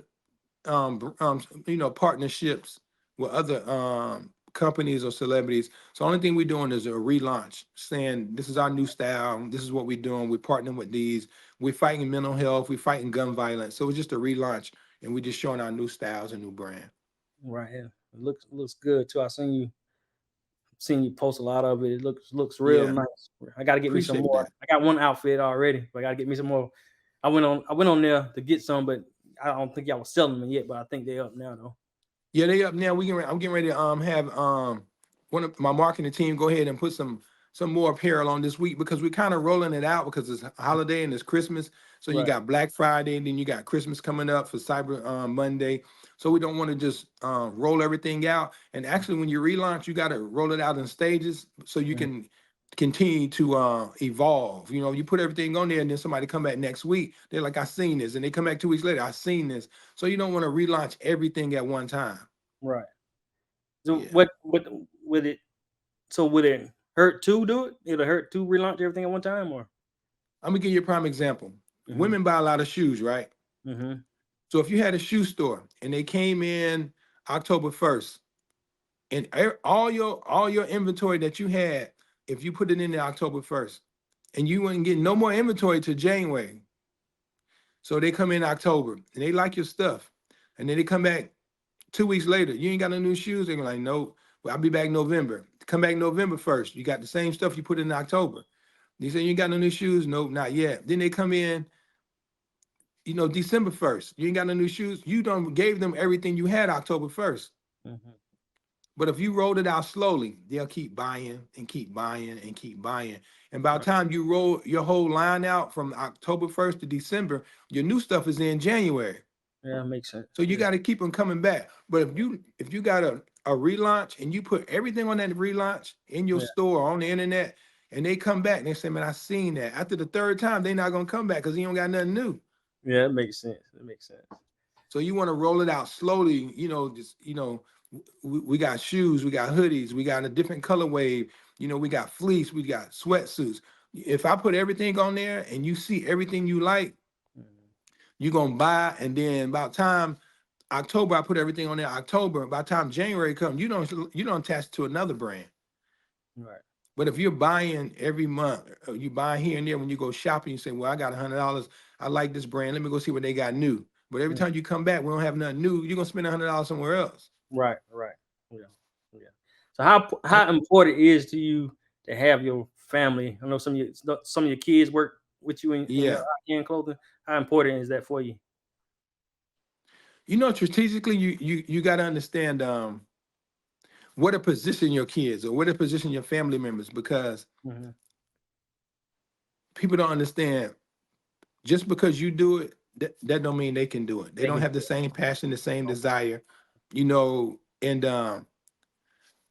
partnerships with other companies or celebrities. So the only thing we're doing is a relaunch, saying this is our new style. This is what we're doing. We're partnering with these. We're fighting mental health. We're fighting gun violence. So it's just a relaunch, and we're just showing our new styles and new brand. Right. Yeah. It looks good too. I seen you post a lot of it. It looks real Yeah, nice. I got to get me some appreciate more. that. I got one outfit already, but I got to get me some more. I went on there to get some, but I don't think y'all was selling them yet. But I think they're up now though. Yeah, they up now. I'm getting ready to have one of my marketing team go ahead and put some more apparel on this week because we're kind of rolling it out because it's a holiday and it's Christmas. So you Right. got Black Friday, and then you got Christmas coming up for Cyber Monday. So we don't want to just roll everything out. And actually, when you relaunch, you got to roll it out in stages so you Mhm. can continue to evolve. You know, you put everything on there, and then somebody come back next week. They're like, "I seen this," and they come back 2 weeks later. I seen this. So you don't want to relaunch everything at one time. Right. So Yeah. what would it? So would it hurt to do it? It'll hurt to relaunch everything at one time, or? I'm gonna give you a prime example. Hmm. Women buy a lot of shoes, right? Hmm. So if you had a shoe store and they came in October 1st, and all your inventory that you had, if you put it in there October 1st, and you wouldn't get no more inventory to January. So they come in October and they like your stuff. And then they come back 2 weeks later. You ain't got no new shoes. They're like, no, well, I'll be back November. Come back November 1st. You got the same stuff you put in October. You say you ain't got no new shoes? Nope, not yet. Then they come in, December 1st. You ain't got no new shoes. You done gave them everything you had October 1st. Hmm. But if you rolled it out slowly, they'll keep buying and keep buying and keep buying. And by the Right. time you roll your whole line out from October 1st to December, your new stuff is in January. Yeah, makes sense. So you Yeah. got to keep them coming back. But if you got a relaunch and you put everything on that relaunch in your Yeah. store or on the internet, and they come back and they say, man, I seen that. After the third time, they're not gonna come back because you don't got nothing new. Yeah, it makes sense. It makes sense. So you want to roll it out slowly, just we got shoes, we got hoodies, we got a different color wave, we got fleece, we got sweatsuits. If I put everything on there and you see everything you like, Mhm. you're gonna buy, and then about time October, I put everything on there. October, by the time January comes, you don't attach to another brand. Right. But if you're buying every month, you buy here and there when you go shopping, you say, well, I got $100. I like this brand. Let me go see what they got new. But every Mm. time you come back, we don't have nothing new. You're gonna spend $100 somewhere else. Right. Right. Yeah. Yeah. So how And important is to you to have your family? I know some of your kids work with you in your yeah, clothing. How important is that for you? strategically, you got to understand where to position your kids or where to position your family members because Hmm. people don't understand. Just because you do it, that don't mean they can do it. They They don't can have do the same passion, the same it. desire, and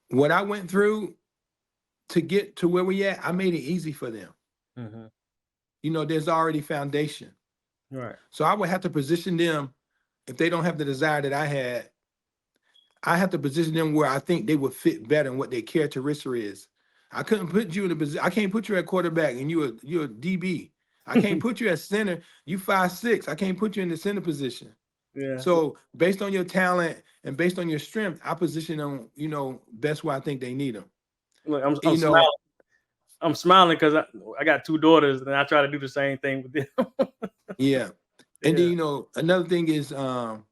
what I went through to get to where we at, I made it easy for them. Hmm. There's already foundation. Right. So I would have to position them if they don't have the desire that I had. I have to position them where I think they would fit better and what their characteristic is. I couldn't put you in a position. I can't put you at quarterback and you're a DB. I can't put you at center. You 5'6". I can't put you in the center position. Yeah. So based on your talent and based on your strength, I position them, best where I think they need them. Look, And, I'm smiling. I'm smiling because I got two daughters and I try to do the same thing with them. yeah. And then, Yeah. another thing is, and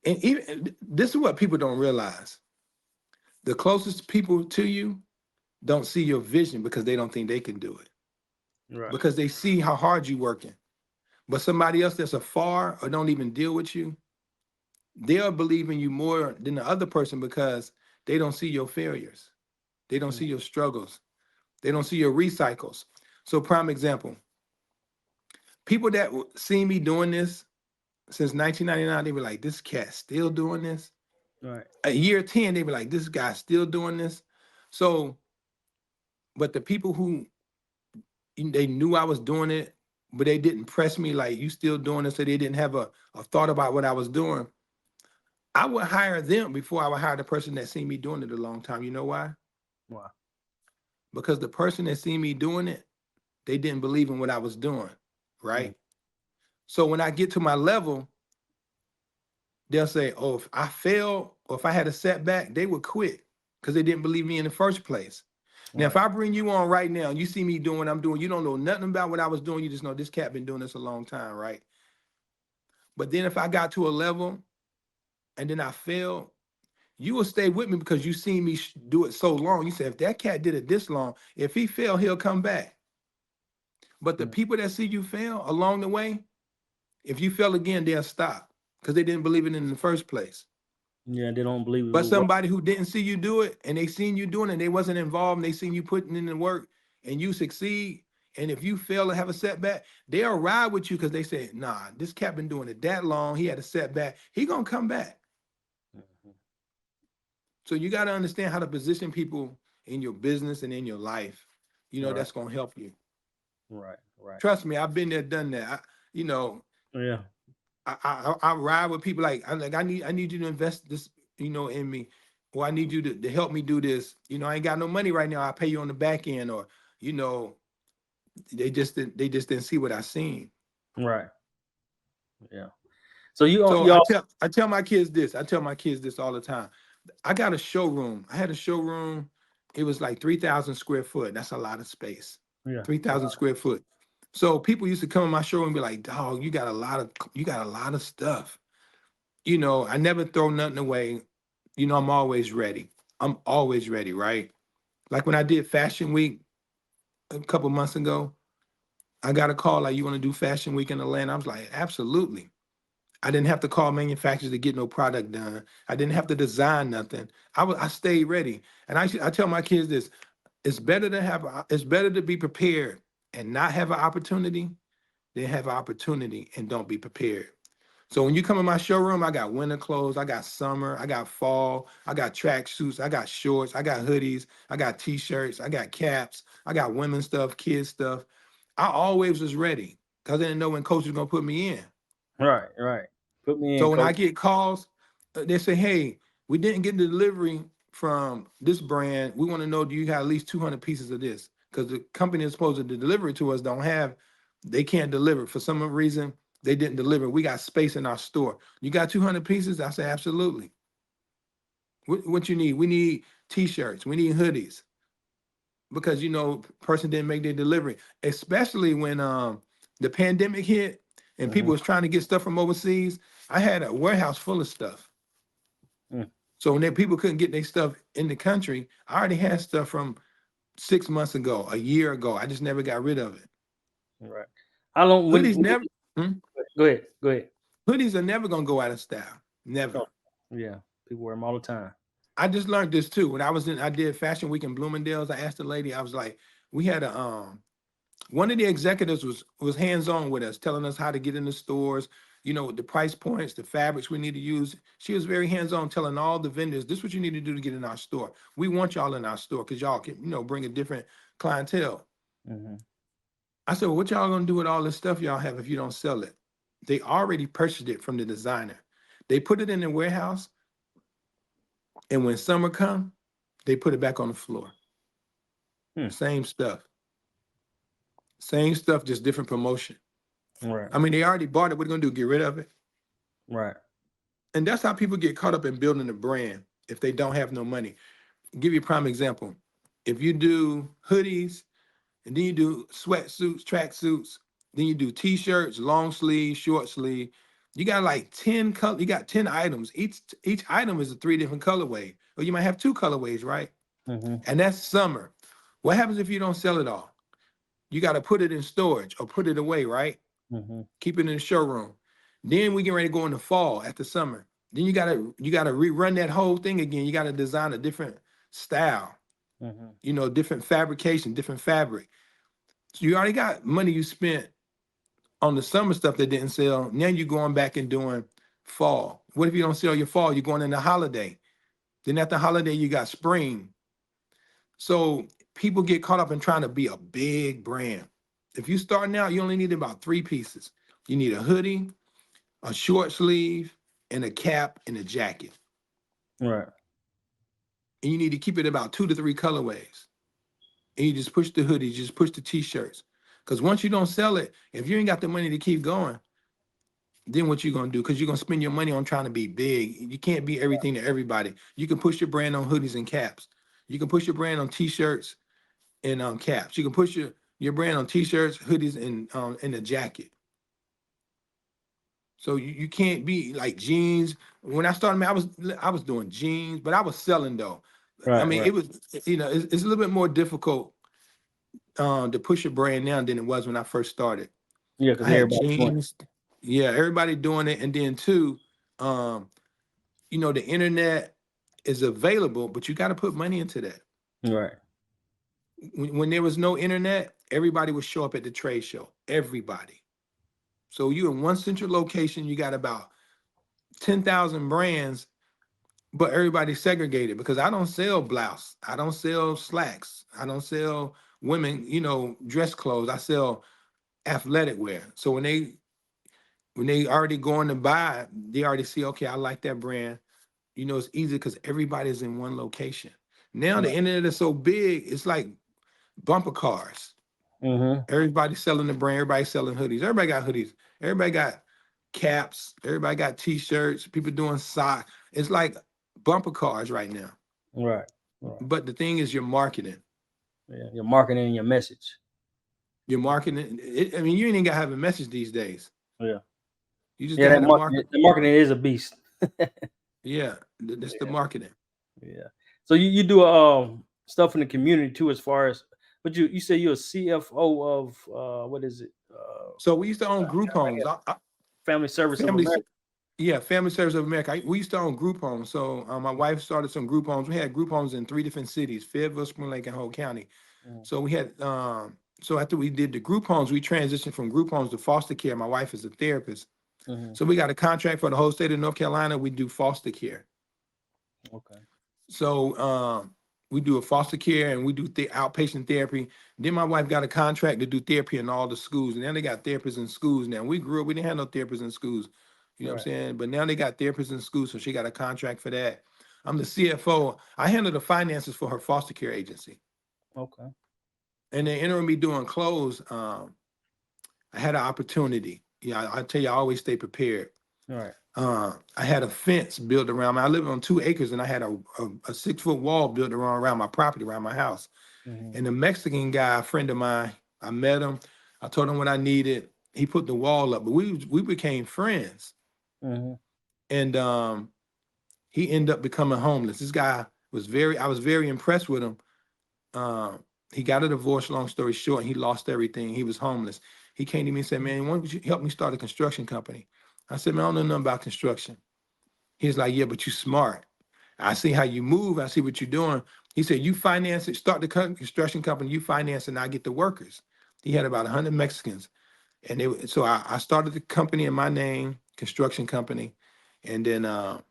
even this is what people don't realize. The closest people to you don't see your vision because they don't think they can do it. Right. Because they see how hard you're working. But somebody else that's afar or don't even deal with you, they'll believe in you more than the other person because they don't see your failures. They don't Mm. see your struggles. They don't see your recycles. So prime example, people that see me doing this since 1999, they were like, this cat still doing this. Right. A year 10, they were like, this guy's still doing this. So, but the people who they knew I was doing it, but they didn't press me like you still doing it, so they didn't have a thought about what I was doing. I would hire them before I would hire the person that seen me doing it a long time. You know why? Wow. Because the person that seen me doing it, they didn't believe in what I was doing, Mm. right? So when I get to my level, they'll say, "Oh, if I fail or if I had a setback, they would quit because they didn't believe me in the first place." Now, if Right. I bring you on right now and you see me doing what I'm doing, you don't know nothing about what I was doing. You just know this cat been doing this a long time, right? But then if I got to a level and then I failed, you will stay with me because you seen me do it so long. You say, if that cat did it this long, if he failed, he'll come back. But the Mm. people that see you fail along the way, if you fail again, they'll stop because they didn't believe it in the first place. Yeah, they don't believe it But will work. somebody who didn't see you do it and they seen you doing it and they wasn't involved and they seen you putting in the work and you succeed. And if you fail and have a setback, they'll ride with you because they say, nah, this cat been doing it that long. He had a setback. He gonna come back. Mhm. So you got to understand how to position people in your business and in your life. Right. That's gonna help you. Right. Right. Trust me, I've been there, done that. You know, Yeah. I ride with people like I need you to invest this, in me, or I need you to help me do this. I ain't got no money right now. I pay you on the back end, or you know, they just didn't see what I seen. Right. Yeah. So So you I all. tell I tell my kids this. I tell my kids this all the time. I got a showroom. I had a showroom. It was like 3,000 square foot. That's a lot of space. Yeah. 3,000 square foot. So people used to come in my showroom and be like, "Dog, you got a lot of stuff." I never throw nothing away. I'm always ready. I'm always ready, right? Like when I did Fashion Week a couple months ago, I got a call like, "You want to do Fashion Week in Atlanta?" I was like, "Absolutely." I didn't have to call manufacturers to get no product done. I didn't have to design nothing. I stayed ready. And I tell my kids this: it's better to be prepared and not have an opportunity than have an opportunity and don't be prepared. So when you come in my showroom, I got winter clothes, I got summer, I got fall, I got track suits, I got shorts, I got hoodies, I got t-shirts, I got caps, I got women's stuff, kids stuff. I always was ready because I didn't know when coach was gonna put me in. Right. Right. Put me in, So when I coach. get calls, they say, "Hey, we didn't get the delivery from this brand. We want to know, do you have at least 200 pieces of this?" Because the company that's supposed to deliver it to us they can't deliver. For some reason, they didn't deliver. We got space in our store. You got 200 pieces? I say, absolutely. What you need? We need t-shirts. We need hoodies because, person didn't make their delivery, especially when the pandemic hit and Hmm. people was trying to get stuff from overseas. I had a warehouse full of stuff. Mm. So when people couldn't get their stuff in the country, I already had stuff from 6 months ago, a year ago. I just never got rid of it. Right. How long? Hoodies never, hmm? Go ahead. Go ahead. Hoodies are never gonna go out of style. Oh, Never. yeah. People wear them all the time. I just learned this too. I did Fashion Week in Bloomingdale's. I asked the lady, I was like, we had one of the executives was hands-on with us, telling us how to get in the stores, the price points, the fabrics we need to use. She was very hands-on, telling all the vendors, this is what you need to do to get in our store. We want y'all in our store because y'all can, bring a different clientele. Hmm. I said, well, what y'all gonna do with all this stuff y'all have if you don't sell it? They already purchased it from the designer. They put it in the warehouse, and when summer come, they put it back on the floor. Hmm. Same stuff. Same stuff, just different promotion. Right. I mean, they already bought it. What are they gonna do? Get rid of it? Right. And that's how people get caught up in building a brand if they don't have no money. I'll give you a prime example. If you do hoodies and then you do sweatsuits, track suits, then you do t-shirts, long sleeve, short sleeve, you got like 10 color, you got 10 items. Each item is a 3 different colorway. Or you might have 2 colorways, right? Hmm. And that's summer. What happens if you don't sell it all? You got to put it in storage or put it away, right? Hmm. Keep it in the showroom. Then we get ready to go in the fall after summer. Then you gotta rerun that whole thing again. You gotta design a different style, Hmm. different fabrication, different fabric. So you already got money you spent on the summer stuff that didn't sell. Now you're going back and doing fall. What if you don't sell your fall? You're going into holiday. Then after holiday, you got spring. So people get caught up in trying to be a big brand. If you starting out, you only need about 3 pieces. You need a hoodie, a short sleeve, and a cap and a jacket. Right. And you need to keep it about 2 to 3 colorways. And you just push the hoodies, just push the t-shirts. Because once you don't sell it, if you ain't got the money to keep going, then what you gonna do? Because you're gonna spend your money on trying to be big. You can't be everything to everybody. You can push your brand on hoodies and caps. You can push your brand on t-shirts and caps. You can push your brand on t-shirts, hoodies, and a jacket. So you can't be like jeans. When I started, man, I was doing jeans, but I was selling though. I Right, mean, right. it was, it's a little bit more difficult to push a brand now than it was when I first started. Yeah, because I had everybody's doing jeans. Yeah, everybody doing it. And then too, um, the internet is available, but you got to put money into that. it. Right. When there was no internet, everybody would show up at the trade show. Everybody. So you in one central location, you got about 10,000 brands, but everybody's segregated because I don't sell blouse. I don't sell slacks. I don't sell women, dress clothes. I sell athletic wear. So when they already going to buy, they already see, okay, I like that brand. It's easy because everybody's in one location. Now the Right. internet is so big, it's like bumper cars. Mm-hmm. Everybody's selling the brand, everybody's selling hoodies. Everybody got hoodies. Everybody got caps. Everybody got t-shirts. People doing socks. It's like bumper cars right now. Right. Right. But the thing is, you're marketing. Yeah. Your marketing and your message. You're marketing. I mean, you ain't even got to have a message these days. Yeah. You just Yeah, got to that have the marketing market. the marketing is a beast. Yeah, that's the Yeah. marketing. Yeah. So you do stuff in the community too, as far as, but you say you're a CFO of what is it? So we used to own group homes. Family Service of Family, America. yeah, Family Service of America. We used to own group homes. So my wife started some group homes. We had group homes in 3 different cities: Fayetteville, Spring Lake, and Hope County. So we had. So after we did the group homes, we transitioned from group homes to foster care. My wife is a therapist, Mm-hmm. so we got a contract for the whole state of North Carolina. We do foster care. Okay. So we do a foster care and we do outpatient therapy. Then my wife got a contract to do therapy in all the schools. And now they got therapists in schools now. We grew up, we didn't have no therapists in schools. You know what I'm Right. saying? But now they got therapists in schools, so she got a contract for that. I'm the CFO. I handle the finances for her foster care agency. Okay. And then entering me doing clothes, I had an opportunity. Yeah, I tell you, I always stay prepared. All right. I had a fence built around me. I lived on 2 acres and I had a 6-foot wall built around my property, around my house. Mm-hmm. And the Mexican guy, a friend of mine, I met him. I told him what I needed. He put the wall up, but we became friends. Mm-hmm. And he ended up becoming homeless. This guy I was very impressed with him. Um, he got a divorce, long story short, and he lost everything. He was homeless. He came to me and said, "Man, why don't you help me start a construction company?" I said, "Man, I don't know nothing about construction." He's like, "Yeah, but you smart. I see how you move. I see what you're doing." He said, "You finance it, start the construction company, you finance it, and I get the workers." He had about 100 Mexicans. And so I started the company in my name, construction company. And then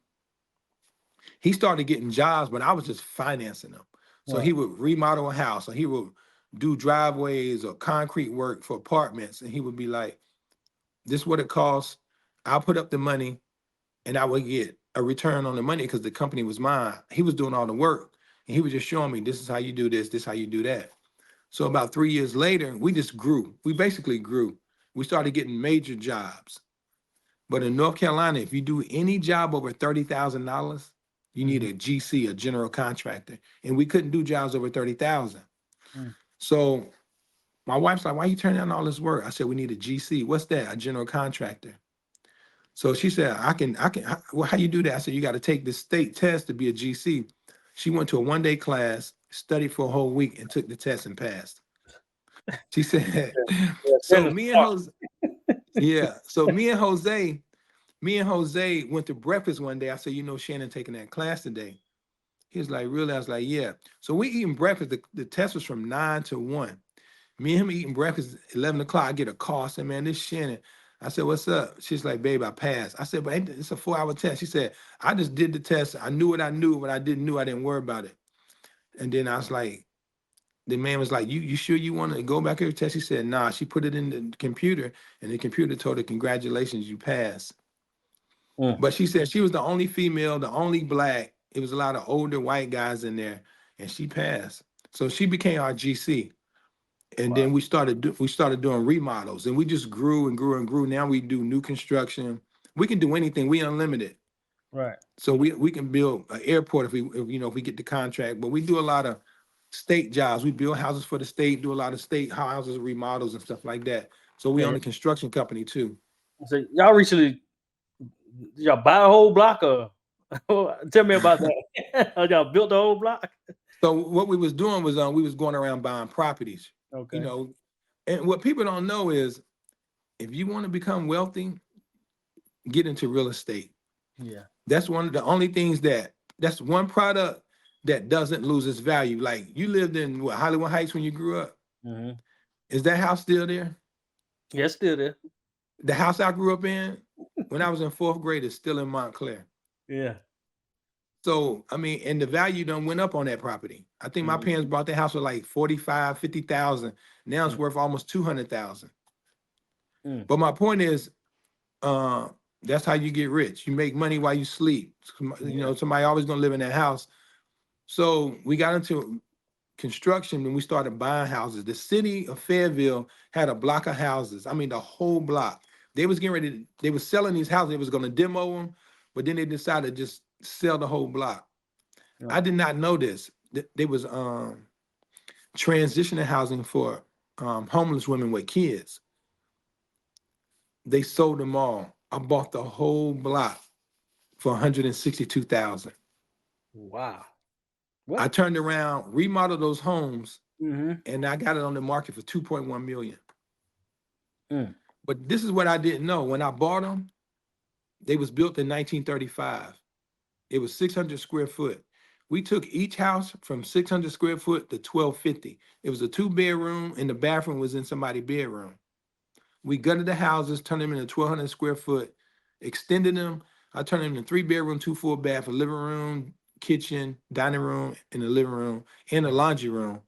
he started getting jobs, but I was just financing them. So Right. he would remodel a house, or he would do driveways or concrete work for apartments. And he would be like, "This is what it costs. I'll put up the money and I would get a return on the money because the company was mine." He was doing all the work. And he was just showing me, this is how you do this is how you do that. So about 3 years later, we just grew. We basically grew. We started getting major jobs. But in North Carolina, if you do any job over $30,000, you need Mm-hmm. a GC, a general contractor. And we couldn't do jobs over 30,000. Mm. So my wife's like, "Why you turning down all this work?" I said, "We need a GC." "What's that?" "A general contractor." So she said, Well, how you do that?" I said, "You got to take the state test to be a GC." She went to a 1-day class, studied for a whole week, and took the test and passed. She said, Yeah, so Santa's me and smart. Jose, yeah. So me and Jose went to breakfast one day. I said, "Shannon taking that class today." He was like, "Really?" I was like, "Yeah." So we eating breakfast. The test was from 9 to 1. Me and him eating breakfast, 11 o'clock. I get a call. I said, "Man, this Shannon." I said, "What's up?" She's like, "Babe, I passed." I said, "But it's a 4-hour test." She said, "I just did the test. I knew what I knew. What I didn't know, I didn't worry about it." And then I was like, the man was like, "You sure you want to go back here to test?" He said, "Nah." She put it in the computer, and the computer told her, "Congratulations, you passed." Mm. But she said she was the only female, the only black. It was a lot of older white guys in there, and she passed. So she became our GC. And Wow. then we started doing remodels, and we just grew and grew and grew. Now we do new construction. We can do anything. We unlimited. Right. So we can build an airport if we get the contract. But we do a lot of state jobs. We build houses for the state, do a lot of state houses remodels and stuff like that. So we own Okay. a construction company too. So y'all recently y'all buy a whole block or tell me about that. Y'all built the whole block? So what we was doing was we was going around buying properties, you Okay. know, and what people don't know is if you want to become wealthy, get into real estate. Yeah. That's one of the only things that's one product that doesn't lose its value. Like you lived in what, Hollywood Heights when you grew up. Mm-hmm. Is that house still there? Yeah, it's still there. The house I grew up in when I was in fourth grade is still in Montclair. Yeah. So, I mean, and the value done went up on that property. I think my Mm-hmm. parents bought the house for like 45, 50,000. Now it's worth almost 200,000. Mm-hmm. But my point is, uh, that's how you get rich. You make money while you sleep. You Yeah. know, somebody always gonna live in that house. So we got into construction when we started buying houses. The city of Fayetteville had a block of houses. I mean, the whole block. They was getting ready they was selling these houses. They was gonna demo them, but then they decided to just sell the whole block. Right. I did not know this. There was transitioning housing for homeless women with kids. They sold them all. I bought the whole block for 162,000. Wow. I What? turned around, remodeled those homes, Mm-hmm. and I got it on the market for 2.1 million. Mm. But this is what I didn't know. When I bought them, they was built in 1935. It was 600 square foot. We took each house from 600 square foot to 1250. It was a 2-bedroom, and the bathroom was in somebody's bedroom. We gutted the houses, turned them into 1,200 square foot, extended them. I turned them into 3-bedroom, 2 full bath, a living room, kitchen, dining room, and a living room, and a laundry room.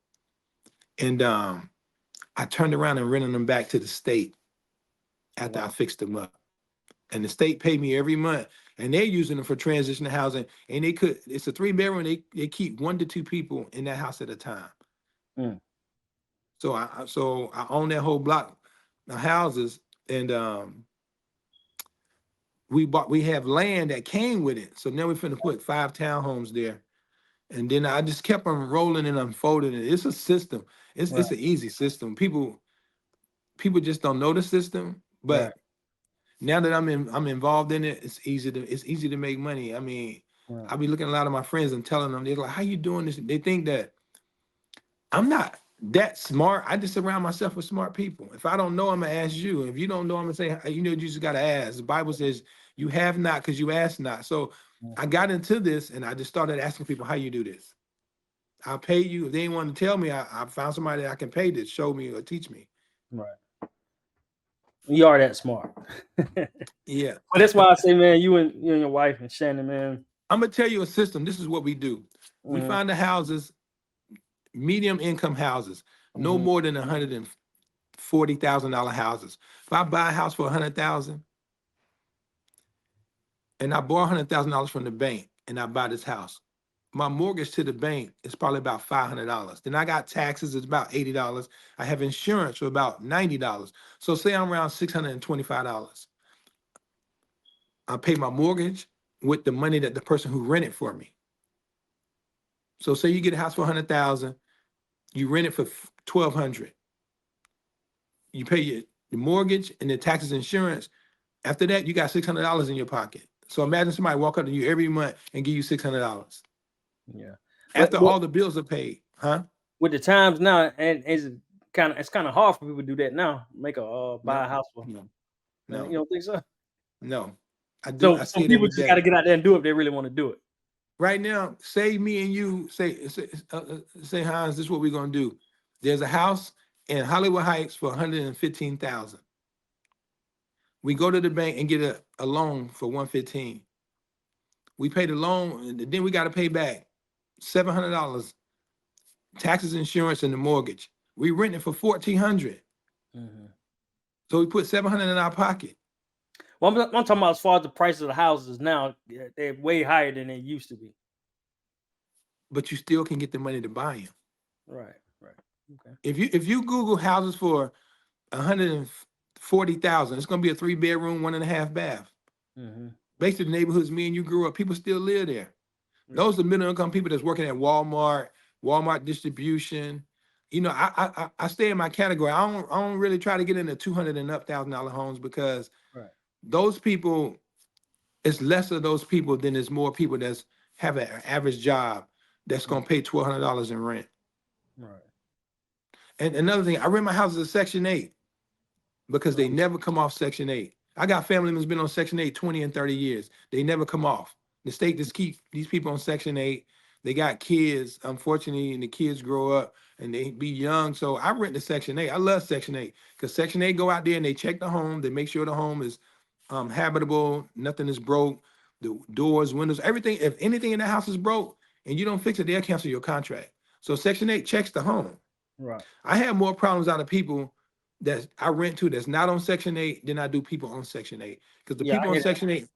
And I turned around and rented them back to the state after I Wow. fixed them up. And the state paid me every month, and they're using them for transitional housing. And it's a 3-bedroom. They keep 1 to 2 people in that house at a time. Mm. So I own that whole block of houses, and we have land that came with it. So now we're finna put 5 townhomes there. And then I just kept on rolling and unfolding it. It's a system. Right. It's an easy system. People just don't know the system, Right. but now that I'm involved in it, it's easy to make money. I mean, Right. I be looking at a lot of my friends and telling them, they're like, how you doing this? They think that I'm not that smart. I just surround myself with smart people. If I don't know, I'm gonna ask you. If you don't know, I'm gonna say, you just gotta ask. The Bible says you have not because you ask not. So Mm. I got into this and I just started asking people how you do this. I'll pay you. If they ain't want to tell me, I found somebody that I can pay to show me or teach me. Right. You are that smart. But Yeah. that's why I say, man, you and your wife and Shannon, man. I'm gonna tell you a system. This is what we do. We Mm-hmm. find the houses, medium income houses, no Mm-hmm. more than $140,000 houses. If I buy a house for 100,000 and I borrow $100,000 from the bank and I buy this house, my mortgage to the bank is probably about $500. Then I got taxes, it's about $80. I have insurance for about $90. So say I'm around $625. I pay my mortgage with the money that the person who rented for me. So say you get a house for 100,000, you rent it for 1,200. You pay your mortgage and the taxes, insurance. After that, you got $600 in your pocket. So imagine somebody walk up to you every month and give you $600 Yeah. after But all the bills are paid, huh? with the times now, and it's kind of hard for people to do that now. Make a buy a No, house for. no, Man, you no, don't think so? no. I do. So I some see it people every just got to day. get out there and do it if they really want to do it. Right now, say me and you say Hans, this is what we're gonna do. There's a house in Hollywood Heights for 115,000. We go to the bank and get a loan for 115. We pay the loan, and then we got to pay back $700, taxes, insurance, and the mortgage. We rent it for 1,400. Mm-hmm. So we put 700 in our pocket. Well, I'm talking about as far as the prices of the houses now, they're way higher than they used to be. But you still can get the money to buy them. Right, right. Okay. If you Google houses for 140,000, it's gonna be a 3 bedroom, 1.5 bath. Mm-hmm. Basically, the neighborhoods me and you grew up, people still live there. Yeah. Those are middle income people that's working at Walmart, Walmart distribution. I stay in my category. I don't really try to get into 200 and up $1,000 homes because Right. those people, it's less of those people than there's more people that's have an average job that's Mm. gonna pay $1,200 in rent. Right. And another thing, I rent my house as a Section 8 because they Right. never come off Section 8. I got family members been on Section 8 20 and 30 years. They never come off. The state just keep these people on Section 8. They got kids, unfortunately, and the kids grow up and they be young. So I rent the Section 8. I love Section 8 because Section 8 go out there and they check the home. They make sure the home is habitable, nothing is broke, the doors, windows, everything. If anything in the house is broke and you don't fix it, they'll cancel your contract. So Section 8 checks the home. Right. I have more problems out of people that I rent to that's not on Section 8 than I do people on Section 8. Because the Yeah, people I on hear that. Section 8,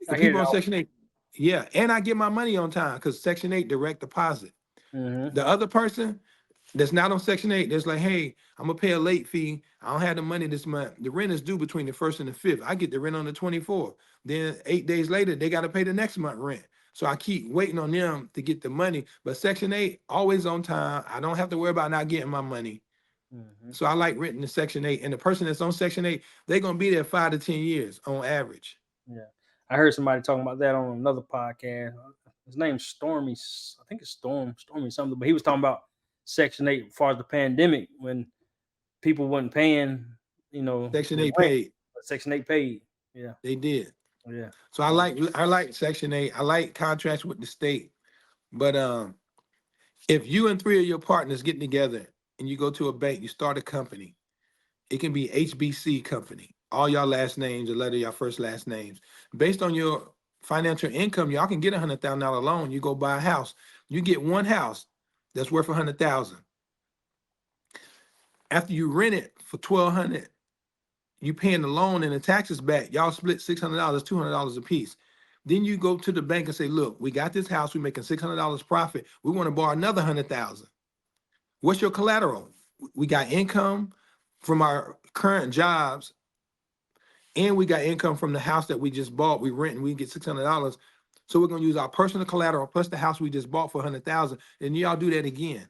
the I hear people it on all. Section 8, yeah, and I get my money on time because Section 8 direct deposit. Mm-hmm. The other person that's not on Section 8, that's like, hey, I'm gonna pay a late fee. I don't have the money this month. The rent is due between the 1st and the 5th. I get the rent on the 24th. Then 8 days later, they got to pay the next month rent. So I keep waiting on them to get the money. But Section 8, always on time. I don't have to worry about not getting my money. Mm-hmm. So I like renting the Section 8. And the person that's on Section 8, they're gonna be there 5 to 10 years on average. Yeah. I heard somebody talking about that on another podcast. His name's Stormy. I think it's Stormy something. But he was talking about Section 8 as far as the pandemic when people wasn't paying, Section the 8 rent, paid. but Section 8 paid. Yeah. They did. Yeah. So I like Section 8. I like contracts with the state. But if you and three of your partners get together and you go to a bank, you start a company. It can be HBC company. All y'all last names, a letter of your first last names. Based on your financial income, y'all can get $100,000 loan. You go buy a house. You get one house that's worth 100,000. After you rent it for 1,200, you paying the loan and the taxes back. Y'all split $600, $200 a piece. Then you go to the bank and say, look, we got this house. We're making $600 profit. We want to borrow another 100,000. What's your collateral? We got income from our current jobs, and we got income from the house that we just bought. We rent and we get $600. So we're gonna use our personal collateral plus the house we just bought for 100,000, and y'all do that again.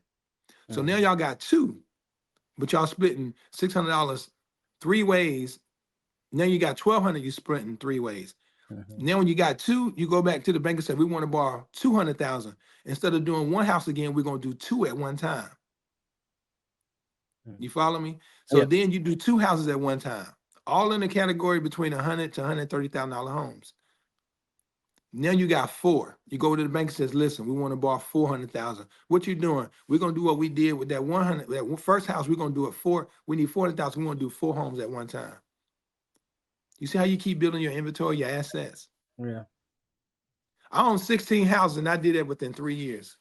So now Mm-hmm. y'all got two, but y'all splitting $600 three ways. Now you got 1,200. You splitting three ways. Mm-hmm. Now when you got two, you go back to the bank and say we want to borrow 200,000. Instead of doing one house again, we're gonna do two at one time. Mm-hmm. You follow me? So Yeah. then you do two houses at one time, all in the category between 100 to $130,000 homes. Now you got four. You go to the bank and says, "Listen, we want to borrow 400,000. What you doing? We're gonna do what we did with that 100. That first house, we're gonna do it four. We need 400,000. We want to do four homes at one time. You see how you keep building your inventory, your assets. Yeah. I own 16 houses, and I did that within 3 years.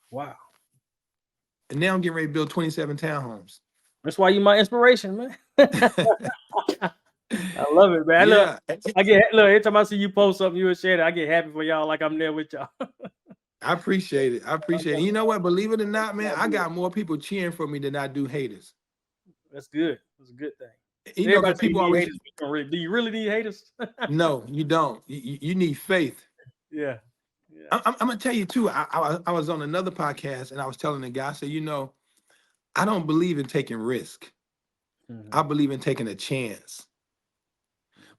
Wow. And now I'm getting ready to build 27 townhomes. That's why you my inspiration, man. I love it, man. Look, Yeah, look every time I see you post something, you and share it, I get happy for y'all like I'm there with y'all. I appreciate it. I appreciate it. You know what? Believe it or not, man, Y'all I do it. got more people cheering for me than I do haters. That's good. That's a good thing. Everybody Because say you people need always, haters. Do you really need haters? no, you don't. You need faith. Yeah. Yeah. I'm gonna tell you too. I was on another podcast and I was telling the guy, I said, I don't believe in taking risk. Mm-hmm. I believe in taking a chance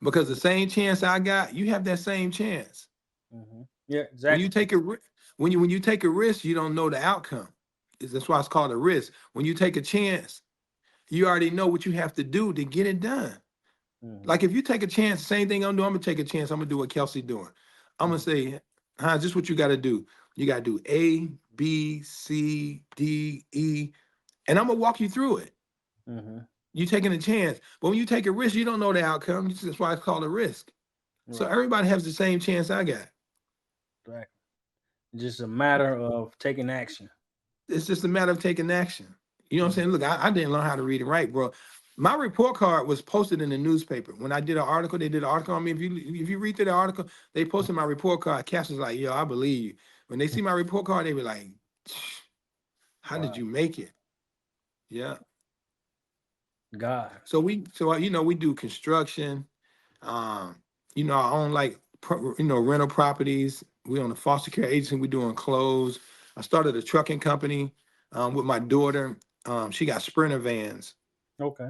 because the same chance I got, you have that same chance. Mm-hmm. Yeah, When you exactly. take a when you take a risk, you don't know the outcome. That's why it's called a risk. When you take a chance, you already know what you have to do to get it done. Mm-hmm. Like if you take a chance, same thing I'm doing, I'm gonna take a chance. I'm gonna do what Kelsey doing. I'm gonna Mm-hmm. say, Hans, this is what you gotta do. You gotta do A, B, C, D, E, and I'm gonna walk you through it. Mm-hmm. You taking a chance. But when you take a risk, you don't know the outcome. That's why it's called a risk. So Right. everybody has the same chance I got. Exactly. It's just a matter of taking action. It's just a matter of taking action. You know what I'm Mm-hmm. saying? Look, I didn't learn how to read and write, bro. My report card was posted in the newspaper. When I did an article, they did an article on me. If you read through the article, they posted my report card. Cash was like, yo, I believe you. When they see my report card, they be like, how did Wow. you make it? Yeah. God. So we do construction. Um, I own like rental properties. We own a foster care agency. We doing clothes. I started a trucking company with my daughter. She got Sprinter vans, Okay.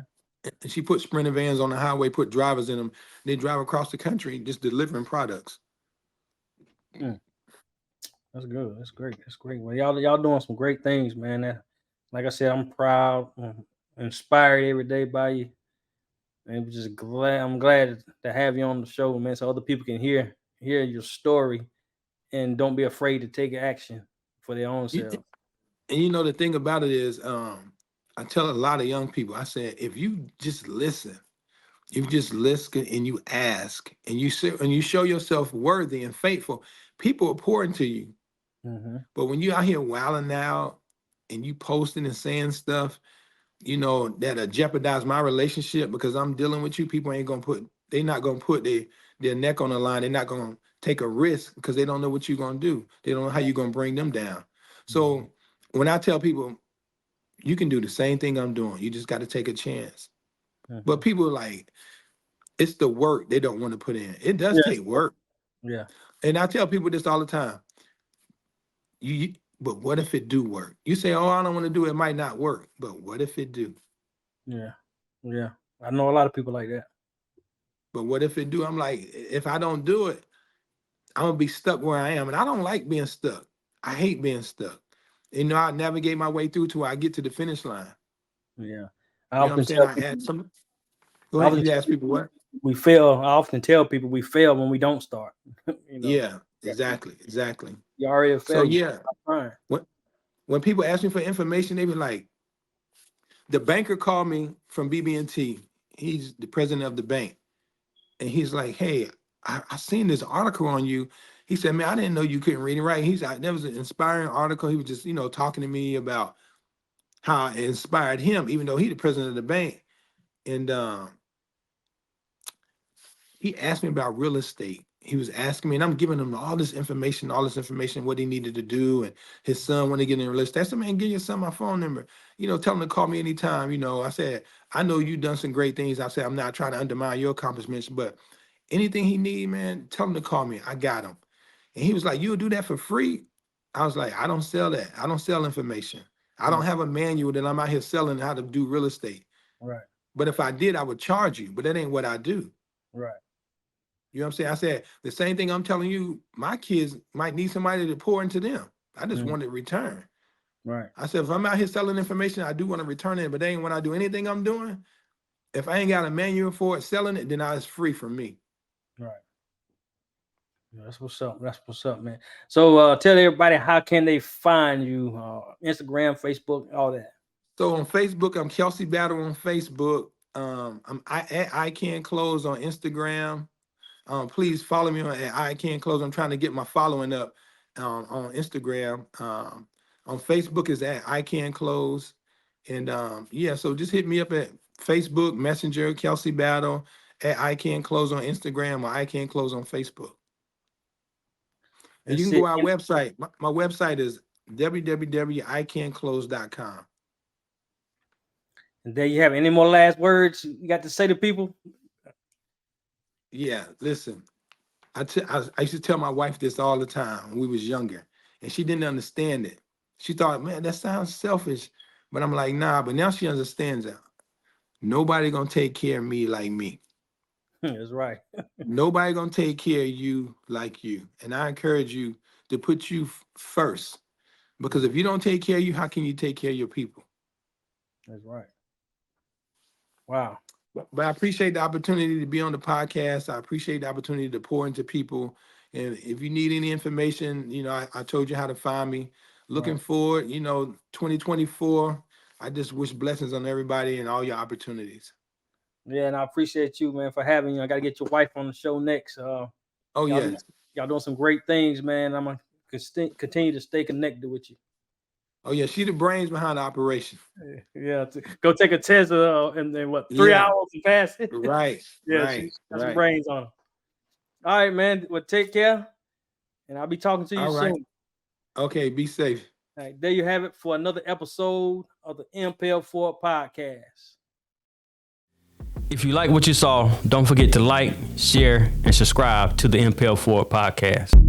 and she put Sprinter vans on the highway, put drivers in them. They drive across the country just delivering products. Mm, that's good. That's great. That's great. Well, y'all doing some great things, man. Like I said, I'm proud, inspired every day by you, and just glad. I'm glad to have you on the show, man, so other people can hear your story and don't be afraid to take action for their own You- selves. And the thing about it is, I tell a lot of young people, I said, if you just listen, you just listen and you ask and you say and you show yourself worthy and faithful, people are pouring to you. Hmm. But when you out here wilding out and you posting and saying stuff, that jeopardize my relationship because I'm dealing with you, people ain't gonna they're not gonna put their neck on the line. They're not gonna take a risk because they don't know what you're gonna do. They don't know how you're gonna bring them down. So when I tell people you can do the same thing I'm doing, you just got to take a chance. But Hmm. people are like, it's the work they don't want to put in. It does Yeah. take work. Yeah. And I tell people this all the time. But what if it do work? You say, "Oh, I don't want to do it. It might not work." But what if it do? Yeah. Yeah. I know a lot of people like that. But what if it do? I'm like, if I don't do it, I'm gonna be stuck where I am, and I don't like being stuck. I hate being stuck. I navigate my way through till I get to the finish line. Yeah. I You know what I'm often saying? tell I people, add some. Go I ahead. often You tell ask people what? we fail. I often tell people we fail when we don't start. you know, Yeah, yeah, exactly. you already a So failure. yeah, Stop trying. when people ask me for information, they be like, the banker called me from BB&T. He's the president of the bank. And he's like, "Hey, I seen this article on you." He said, "Man, I didn't know you couldn't read and write." He's like, that was an inspiring article. He was just, talking to me about how it inspired him, even though he's the president of the bank. And he asked me about real estate. He was asking me, and I'm giving him all this information, what he needed to do, and his son when to get in real estate. I said, "Man, give your son my phone number. Tell him to call me anytime." I said, "I know you've done some great things." I said, "I'm not trying to undermine your accomplishments, but anything he need, man, tell him to call me. I got him." And he was like, "You'll do that for free?" I was like, "I don't sell that. I don't sell information. I Yeah. don't have a manual that I'm out here selling how to do real estate. Right. But if I did, I would charge you. But that ain't what I do." Right. You know what I'm saying? I said, the same thing I'm telling you, my kids might need somebody to pour into them. I just Mm, want to return. right. I said, if I'm out here selling information, I do want to return it. But then when I do anything I'm doing, if I ain't got a manual for it, selling it, then it's free from me. Right. Yeah, that's what's up. That's what's up, man. So tell everybody how can they find you? Instagram, Facebook, all that. So on Facebook, I'm Kelsey Battle on Facebook. At I Can Close on Instagram. Please follow me at I Can Close. I'm trying to get my following up on Instagram. On Facebook is at I Can Close. And yeah, so just hit me up at Facebook, Messenger, Kelsey Battle, at I Can Close on Instagram or I Can Close on Facebook. And you That's can go it. to our website. My website is www.icanclose.com. And there you have it. Any more last words you got to say to people? Yeah, listen, I used to tell my wife this all the time when we was younger, and she didn't understand it. She thought, "Man, that sounds selfish," but I'm like, "Nah." But now she understands that nobody gonna take care of me like me. That's right. Nobody gonna take care of you like you. And I encourage you to put you first, because if you don't take care of you, how can you take care of your people? That's right. Wow. But I appreciate the opportunity to be on the podcast. I appreciate the opportunity to pour into people. And if you need any information, I told you how to find me. Right. Looking forward, 2024. I just wish blessings on everybody and all your opportunities. Yeah, and I appreciate you, man, for having you. I got to get your wife on the show next. Oh, Y'all, yes. y'all doing some great things, man. I'm gonna continue to stay connected with you. Oh, yeah. She the brains behind the operation. Yeah, go take a test, and then what? Three Yeah. hours and pass it. Right. Yeah, she got some Right. brains on her. All right, man. Well, take care, and I'll be talking to you All right. soon. Okay. Be safe. All right, there you have it for another episode of the Impel Forward Podcast. If you like what you saw, don't forget to like, share, and subscribe to the Impel Forward Podcast.